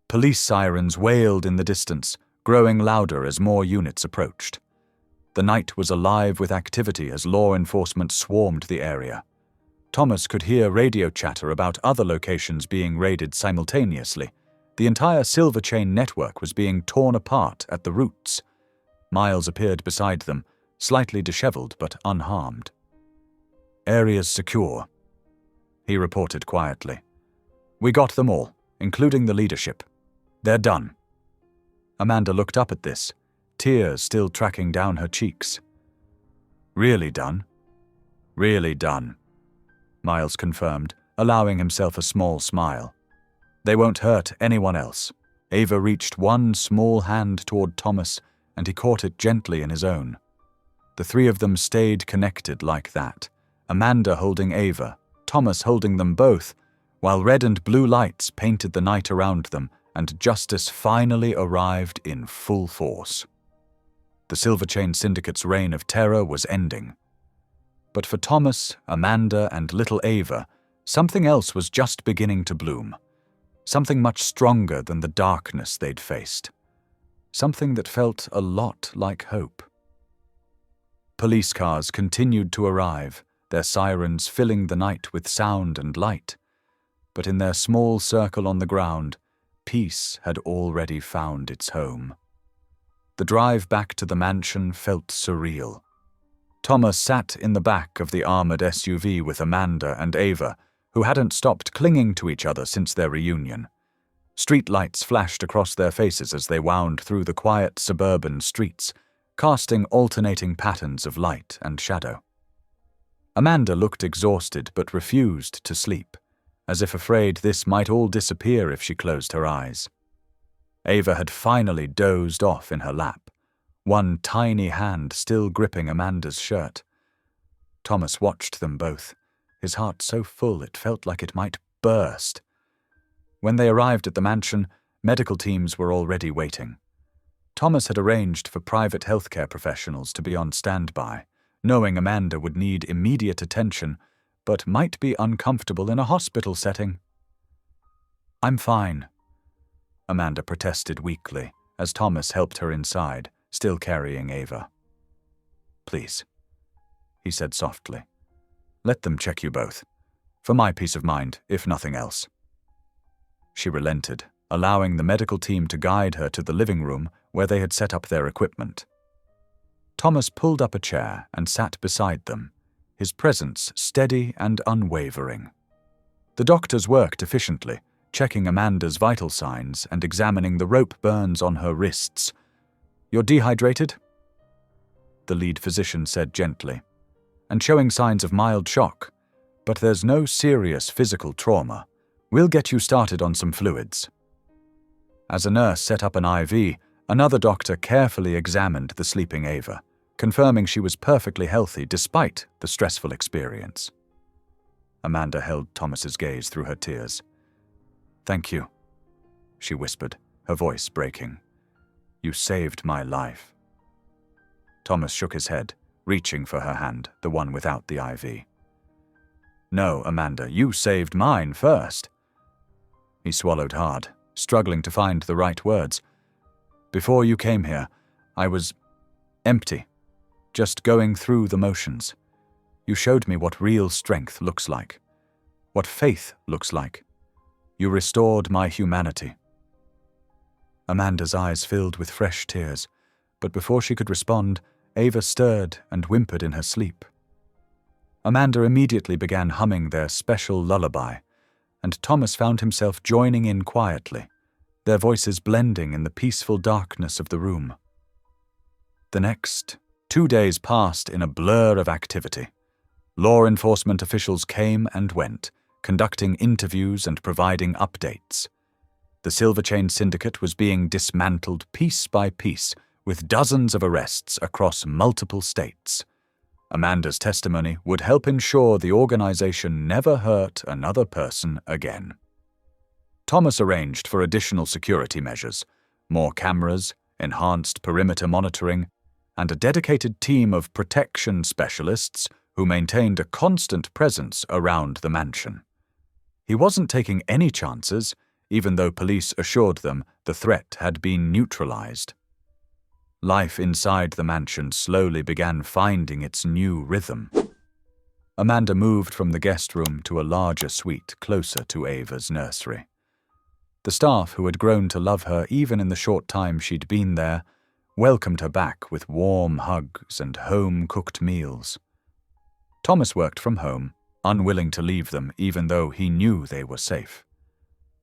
Police sirens wailed in the distance, growing louder as more units approached. The night was alive with activity as law enforcement swarmed the area. Thomas could hear radio chatter about other locations being raided simultaneously. The entire Silver Chain network was being torn apart at the roots. Miles appeared beside them, slightly disheveled but unharmed. "Area's secure," he reported quietly. "We got them all, including the leadership. They're done." Amanda looked up at this, tears still tracking down her cheeks. "Really done?" "Really done," Miles confirmed, allowing himself a small smile. "They won't hurt anyone else." Ava reached one small hand toward Thomas, and he caught it gently in his own. The three of them stayed connected like that, Amanda holding Ava, Thomas holding them both, while red and blue lights painted the night around them, and justice finally arrived in full force. The Silver Chain Syndicate's reign of terror was ending. But for Thomas, Amanda, and little Ava, something else was just beginning to bloom. Something much stronger than the darkness they'd faced. Something that felt a lot like hope. Police cars continued to arrive, their sirens filling the night with sound and light. But in their small circle on the ground, peace had already found its home. The drive back to the mansion felt surreal. Thomas sat in the back of the armored SUV with Amanda and Ava, who hadn't stopped clinging to each other since their reunion. Streetlights flashed across their faces as they wound through the quiet suburban streets, casting alternating patterns of light and shadow. Amanda looked exhausted but refused to sleep, as if afraid this might all disappear if she closed her eyes. Ava had finally dozed off in her lap, one tiny hand still gripping Amanda's shirt. Thomas watched them both, his heart so full it felt like it might burst. When they arrived at the mansion, medical teams were already waiting. Thomas had arranged for private healthcare professionals to be on standby, knowing Amanda would need immediate attention, but might be uncomfortable in a hospital setting. "I'm fine," Amanda protested weakly, as Thomas helped her inside, still carrying Ava. "Please," he said softly. "Let them check you both. For my peace of mind, if nothing else." She relented, allowing the medical team to guide her to the living room where they had set up their equipment. Thomas pulled up a chair and sat beside them, his presence steady and unwavering. The doctors worked efficiently, checking Amanda's vital signs and examining the rope burns on her wrists. "You're dehydrated?" the lead physician said gently, "and showing signs of mild shock, but there's no serious physical trauma. We'll get you started on some fluids." As a nurse set up an IV, another doctor carefully examined the sleeping Ava, confirming she was perfectly healthy despite the stressful experience. Amanda held Thomas's gaze through her tears. "Thank you," she whispered, her voice breaking. "You saved my life." Thomas shook his head, reaching for her hand, the one without the IV. "No, Amanda, you saved mine first." He swallowed hard, struggling to find the right words. "Before you came here, I was empty, just going through the motions. You showed me what real strength looks like, what faith looks like. You restored my humanity." Amanda's eyes filled with fresh tears, but before she could respond, Ava stirred and whimpered in her sleep. Amanda immediately began humming their special lullaby, and Thomas found himself joining in quietly, their voices blending in the peaceful darkness of the room. The next 2 days passed in a blur of activity. Law enforcement officials came and went, conducting interviews and providing updates. The Silver Chain Syndicate was being dismantled piece by piece, with dozens of arrests across multiple states. Amanda's testimony would help ensure the organization never hurt another person again. Thomas arranged for additional security measures, more cameras, enhanced perimeter monitoring, and a dedicated team of protection specialists who maintained a constant presence around the mansion. He wasn't taking any chances, even though police assured them the threat had been neutralized. Life inside the mansion slowly began finding its new rhythm. Amanda moved from the guest room to a larger suite closer to Ava's nursery. The staff, who had grown to love her even in the short time she'd been there, welcomed her back with warm hugs and home-cooked meals. Thomas worked from home, unwilling to leave them even though he knew they were safe.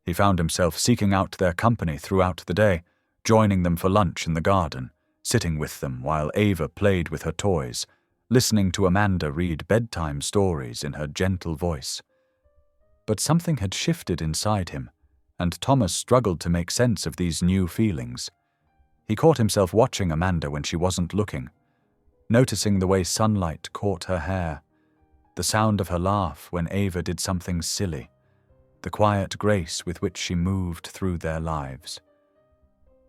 He found himself seeking out their company throughout the day, joining them for lunch in the garden, sitting with them while Ava played with her toys, listening to Amanda read bedtime stories in her gentle voice. But something had shifted inside him, and Thomas struggled to make sense of these new feelings. He caught himself watching Amanda when she wasn't looking, noticing the way sunlight caught her hair, the sound of her laugh when Ava did something silly, the quiet grace with which she moved through their lives.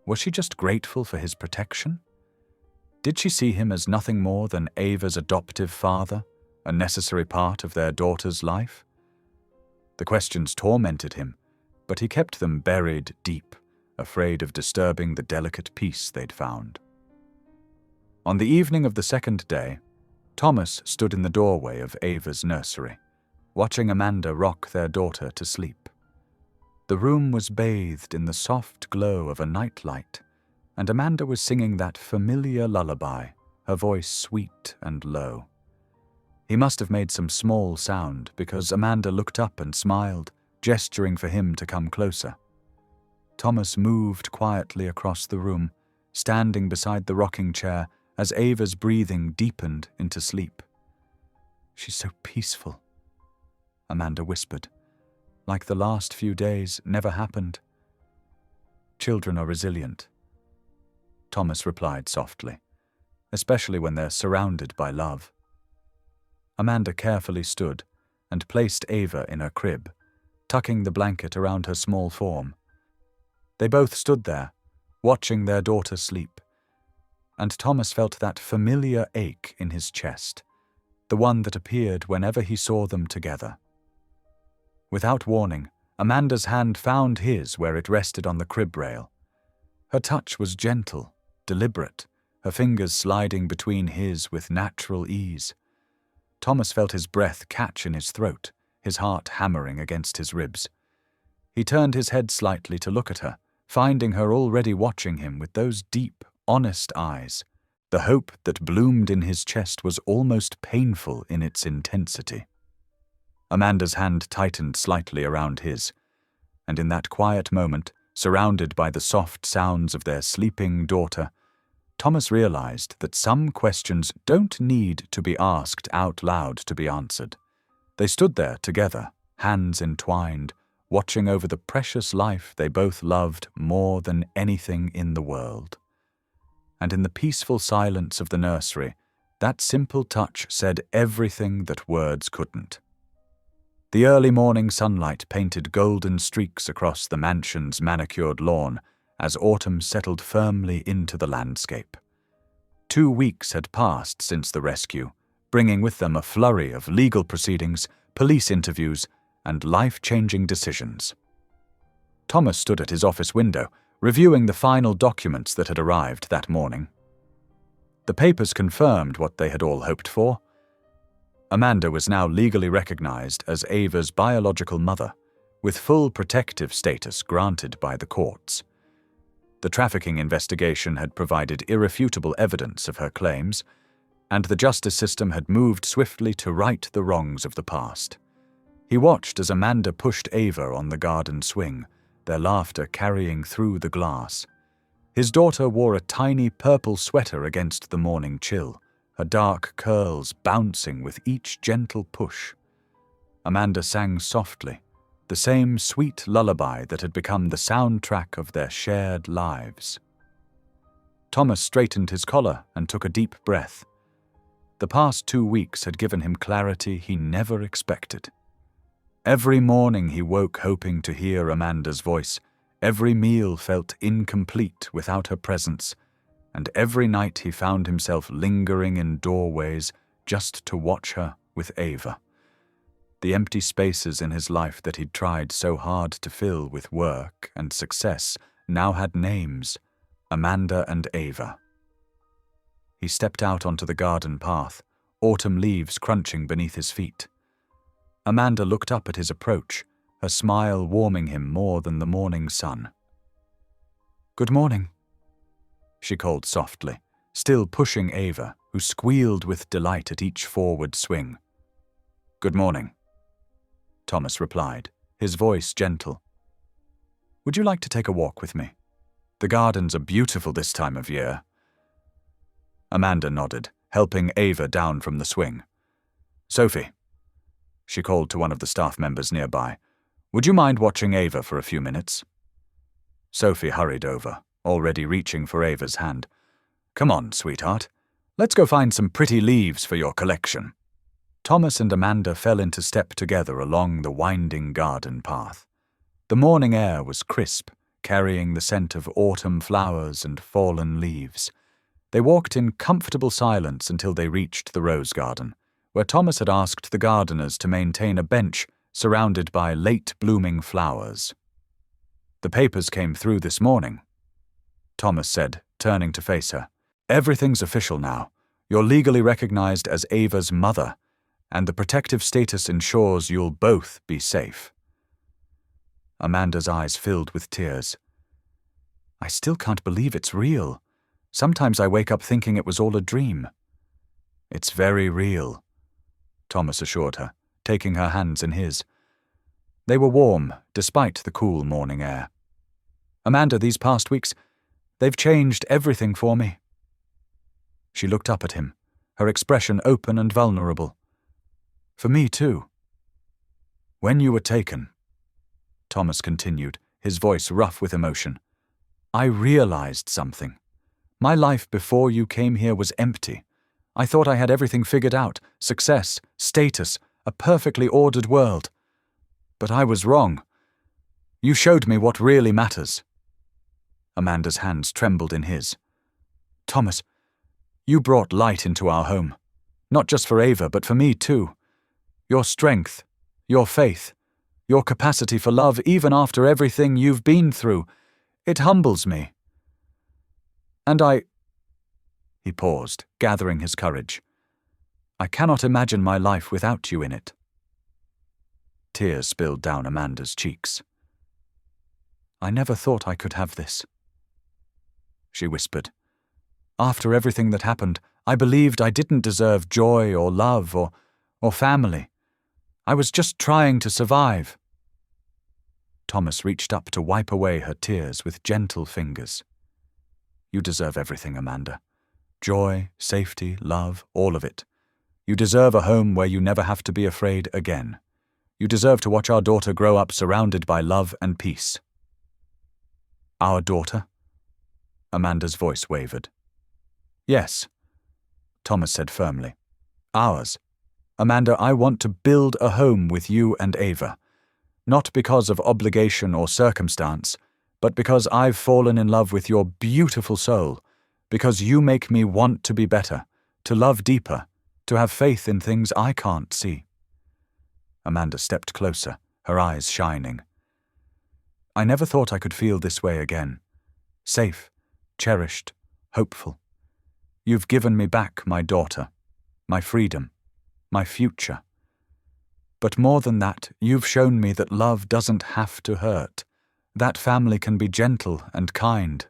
Was she just grateful for his protection? Did she see him as nothing more than Ava's adoptive father, a necessary part of their daughter's life? The questions tormented him, but he kept them buried deep, afraid of disturbing the delicate peace they'd found. On the evening of the second day, Thomas stood in the doorway of Ava's nursery, watching Amanda rock their daughter to sleep. The room was bathed in the soft glow of a nightlight, and Amanda was singing that familiar lullaby, her voice sweet and low. He must have made some small sound because Amanda looked up and smiled, gesturing for him to come closer. Thomas moved quietly across the room, standing beside the rocking chair as Ava's breathing deepened into sleep. "She's so peaceful," Amanda whispered, "like the last few days never happened." "Children are resilient," Thomas replied softly, "especially when they're surrounded by love." Amanda carefully stood and placed Ava in her crib, tucking the blanket around her small form. They both stood there, watching their daughter sleep, and Thomas felt that familiar ache in his chest, the one that appeared whenever he saw them together. Without warning, Amanda's hand found his where it rested on the crib rail. Her touch was gentle, deliberate, her fingers sliding between his with natural ease. Thomas felt his breath catch in his throat, his heart hammering against his ribs. He turned his head slightly to look at her, finding her already watching him with those deep, honest eyes. The hope that bloomed in his chest was almost painful in its intensity. Amanda's hand tightened slightly around his, and in that quiet moment, surrounded by the soft sounds of their sleeping daughter, Thomas realized that some questions don't need to be asked out loud to be answered. They stood there together, hands entwined, watching over the precious life they both loved more than anything in the world. And in the peaceful silence of the nursery, that simple touch said everything that words couldn't. The early morning sunlight painted golden streaks across the mansion's manicured lawn as autumn settled firmly into the landscape. 2 weeks had passed since the rescue, bringing with them a flurry of legal proceedings, police interviews, and life-changing decisions. Thomas stood at his office window, reviewing the final documents that had arrived that morning. The papers confirmed what they had all hoped for. Amanda was now legally recognized as Ava's biological mother, with full protective status granted by the courts. The trafficking investigation had provided irrefutable evidence of her claims, and the justice system had moved swiftly to right the wrongs of the past. He watched as Amanda pushed Ava on the garden swing, their laughter carrying through the glass. His daughter wore a tiny purple sweater against the morning chill, her dark curls bouncing with each gentle push. Amanda sang softly, the same sweet lullaby that had become the soundtrack of their shared lives. Thomas straightened his collar and took a deep breath. The past 2 weeks had given him clarity he never expected. Every morning he woke hoping to hear Amanda's voice. Every meal felt incomplete without her presence, and every night he found himself lingering in doorways just to watch her with Ava. The empty spaces in his life that he'd tried so hard to fill with work and success now had names: Amanda and Ava. He stepped out onto the garden path, autumn leaves crunching beneath his feet. Amanda looked up at his approach, her smile warming him more than the morning sun. "Good morning." she called softly, still pushing Ava, who squealed with delight at each forward swing. "Good morning," Thomas replied, his voice gentle. "Would you like to take a walk with me? The gardens are beautiful this time of year." Amanda nodded, helping Ava down from the swing. "Sophie," she called to one of the staff members nearby, "would you mind watching Ava for a few minutes?" Sophie hurried over, already reaching for Ava's hand. "Come on, sweetheart. Let's go find some pretty leaves for your collection." Thomas and Amanda fell into step together along the winding garden path. The morning air was crisp, carrying the scent of autumn flowers and fallen leaves. They walked in comfortable silence until they reached the rose garden, where Thomas had asked the gardeners to maintain a bench surrounded by late-blooming flowers. "The papers came through this morning," Thomas said, turning to face her. "Everything's official now. You're legally recognized as Ava's mother, and the protective status ensures you'll both be safe." Amanda's eyes filled with tears. "I still can't believe it's real. Sometimes I wake up thinking it was all a dream." "It's very real," Thomas assured her, taking her hands in his. They were warm, despite the cool morning air. "Amanda, these past weeks, they've changed everything for me." She looked up at him, her expression open and vulnerable. "For me, too." "When you were taken," Thomas continued, his voice rough with emotion, "I realized something. My life before you came here was empty. I thought I had everything figured out, success, status, a perfectly ordered world. But I was wrong. You showed me what really matters." Amanda's hands trembled in his. "Thomas, you brought light into our home. Not just for Ava, but for me too. Your strength, your faith, your capacity for love even after everything you've been through. It humbles me. And He paused, gathering his courage. "I cannot imagine my life without you in it." Tears spilled down Amanda's cheeks. "I never thought I could have this," she whispered. "After everything that happened, I believed I didn't deserve joy or love or family. I was just trying to survive." Thomas reached up to wipe away her tears with gentle fingers. "You deserve everything, Amanda. Joy, safety, love, all of it. You deserve a home where you never have to be afraid again. You deserve to watch our daughter grow up surrounded by love and peace." "Our daughter?" Amanda's voice wavered. "Yes," Thomas said firmly. "Ours. Amanda, I want to build a home with you and Ava. Not because of obligation or circumstance, but because I've fallen in love with your beautiful soul, because you make me want to be better, to love deeper, to have faith in things I can't see." Amanda stepped closer, her eyes shining. "I never thought I could feel this way again. Safe, cherished, hopeful. You've given me back my daughter, my freedom, my future. But more than that, you've shown me that love doesn't have to hurt, that family can be gentle and kind."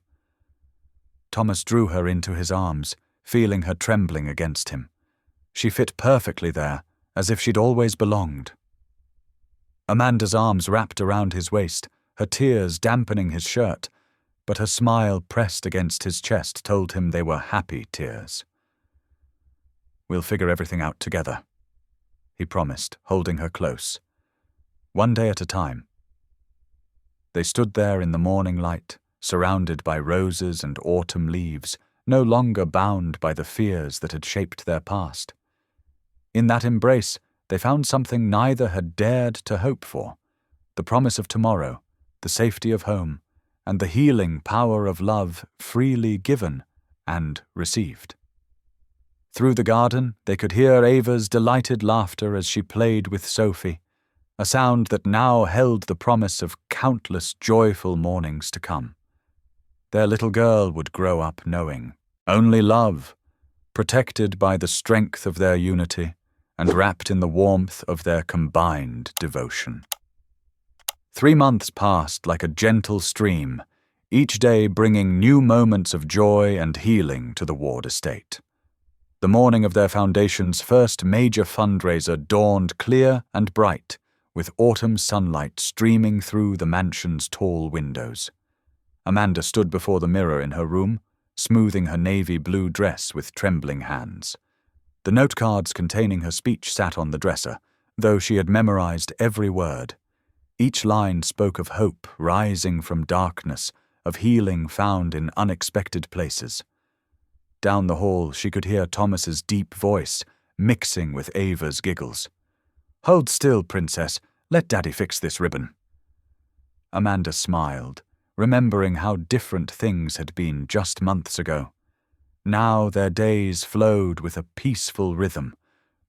Thomas drew her into his arms, feeling her trembling against him. She fit perfectly there, as if she'd always belonged. Amanda's arms wrapped around his waist, her tears dampening his shirt, but her smile pressed against his chest told him they were happy tears. "We'll figure everything out together," he promised, holding her close. "One day at a time." They stood there in the morning light, surrounded by roses and autumn leaves, no longer bound by the fears that had shaped their past. In that embrace, they found something neither had dared to hope for: the promise of tomorrow, the safety of home, and the healing power of love freely given and received. Through the garden, they could hear Ava's delighted laughter as she played with Sophie, a sound that now held the promise of countless joyful mornings to come. Their little girl would grow up knowing only love, protected by the strength of their unity and wrapped in the warmth of their combined devotion. 3 months passed like a gentle stream, each day bringing new moments of joy and healing to the Ward estate. The morning of their foundation's first major fundraiser dawned clear and bright, with autumn sunlight streaming through the mansion's tall windows. Amanda stood before the mirror in her room, smoothing her navy blue dress with trembling hands. The note cards containing her speech sat on the dresser, though she had memorized every word. Each line spoke of hope rising from darkness, of healing found in unexpected places. Down the hall she could hear Thomas's deep voice, mixing with Ava's giggles. "Hold still, Princess. Let Daddy fix this ribbon." Amanda smiled, remembering how different things had been just months ago. Now their days flowed with a peaceful rhythm.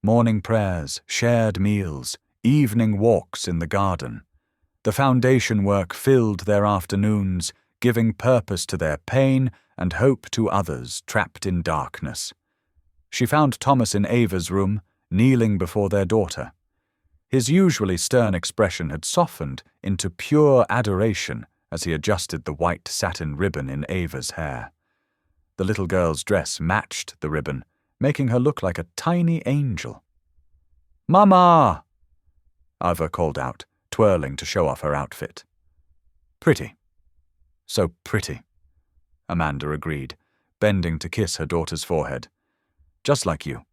Morning prayers, shared meals, evening walks in the garden. The foundation work filled their afternoons, giving purpose to their pain and hope to others trapped in darkness. She found Thomas in Ava's room, kneeling before their daughter. His usually stern expression had softened into pure adoration as he adjusted the white satin ribbon in Ava's hair. The little girl's dress matched the ribbon, making her look like a tiny angel. "Mama!" Ava called out, twirling to show off her outfit. "Pretty. So pretty," Amanda agreed, bending to kiss her daughter's forehead. "Just like you."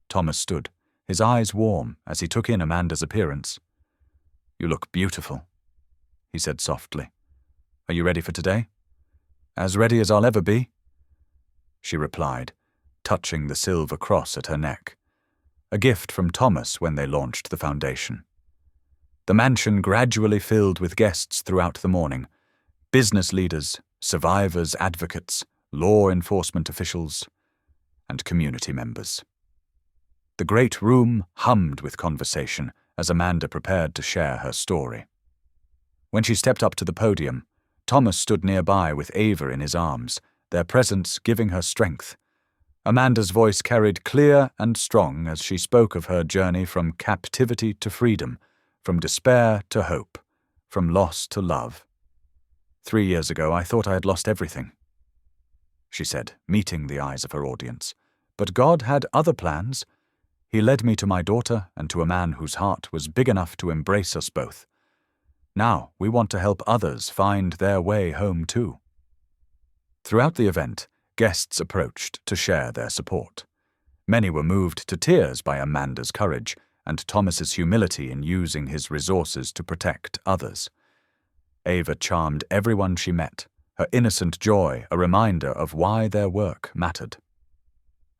Thomas stood, his eyes warm as he took in Amanda's appearance. "You look beautiful," he said softly. "Are you ready for today?" "As ready as I'll ever be," she replied, touching the silver cross at her neck, a gift from Thomas when they launched the foundation. The mansion gradually filled with guests throughout the morning: business leaders, survivors' advocates, law enforcement officials, and community members. The great room hummed with conversation as Amanda prepared to share her story. When she stepped up to the podium, Thomas stood nearby with Ava in his arms, their presence giving her strength. Amanda's voice carried clear and strong as she spoke of her journey from captivity to freedom, from despair to hope, from loss to love. 3 years ago, I thought I had lost everything," she said, meeting the eyes of her audience. "But God had other plans. He led me to my daughter and to a man whose heart was big enough to embrace us both. Now we want to help others find their way home too." Throughout the event, guests approached to share their support. Many were moved to tears by Amanda's courage and Thomas's humility in using his resources to protect others. Ava charmed everyone she met, her innocent joy a reminder of why their work mattered.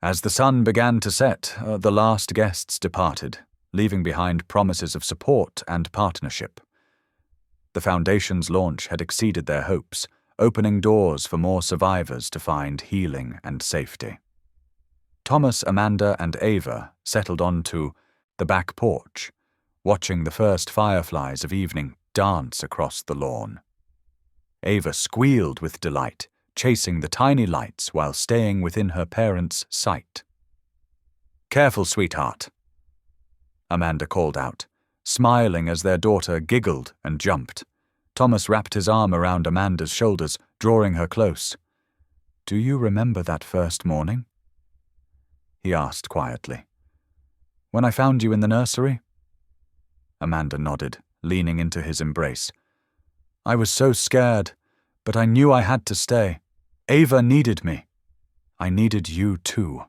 As the sun began to set, the last guests departed, leaving behind promises of support and partnership. The foundation's launch had exceeded their hopes, opening doors for more survivors to find healing and safety. Thomas, Amanda, and Ava settled onto the back porch, watching the first fireflies of evening dance across the lawn. Ava squealed with delight, chasing the tiny lights while staying within her parents' sight. "Careful, sweetheart," Amanda called out, smiling as their daughter giggled and jumped. Thomas wrapped his arm around Amanda's shoulders, drawing her close. "Do you remember that first morning?" he asked quietly. "When I found you in the nursery?" Amanda nodded, leaning into his embrace. "I was so scared, but I knew I had to stay. Ava needed me." "I needed you too,"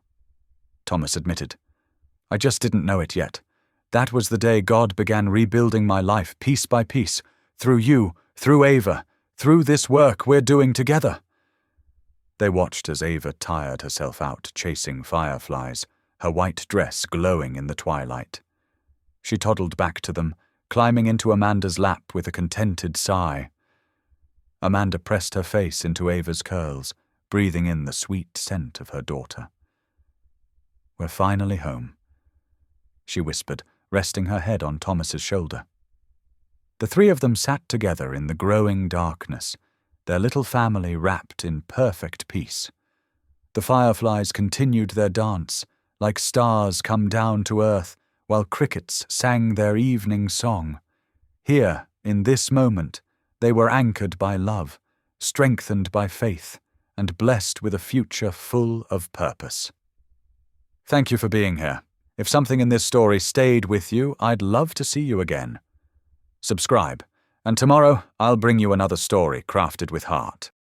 Thomas admitted. "I just didn't know it yet. That was the day God began rebuilding my life piece by piece, through you, through Ava, through this work we're doing together." They watched as Ava tired herself out chasing fireflies, her white dress glowing in the twilight. She toddled back to them, climbing into Amanda's lap with a contented sigh. Amanda pressed her face into Ava's curls, breathing in the sweet scent of her daughter. "We're finally home," she whispered, resting her head on Thomas's shoulder. The three of them sat together in the growing darkness, their little family wrapped in perfect peace. The fireflies continued their dance, like stars come down to earth, while crickets sang their evening song. Here, in this moment, they were anchored by love, strengthened by faith, and blessed with a future full of purpose. Thank you for being here. If something in this story stayed with you, I'd love to see you again. Subscribe, and tomorrow I'll bring you another story crafted with heart.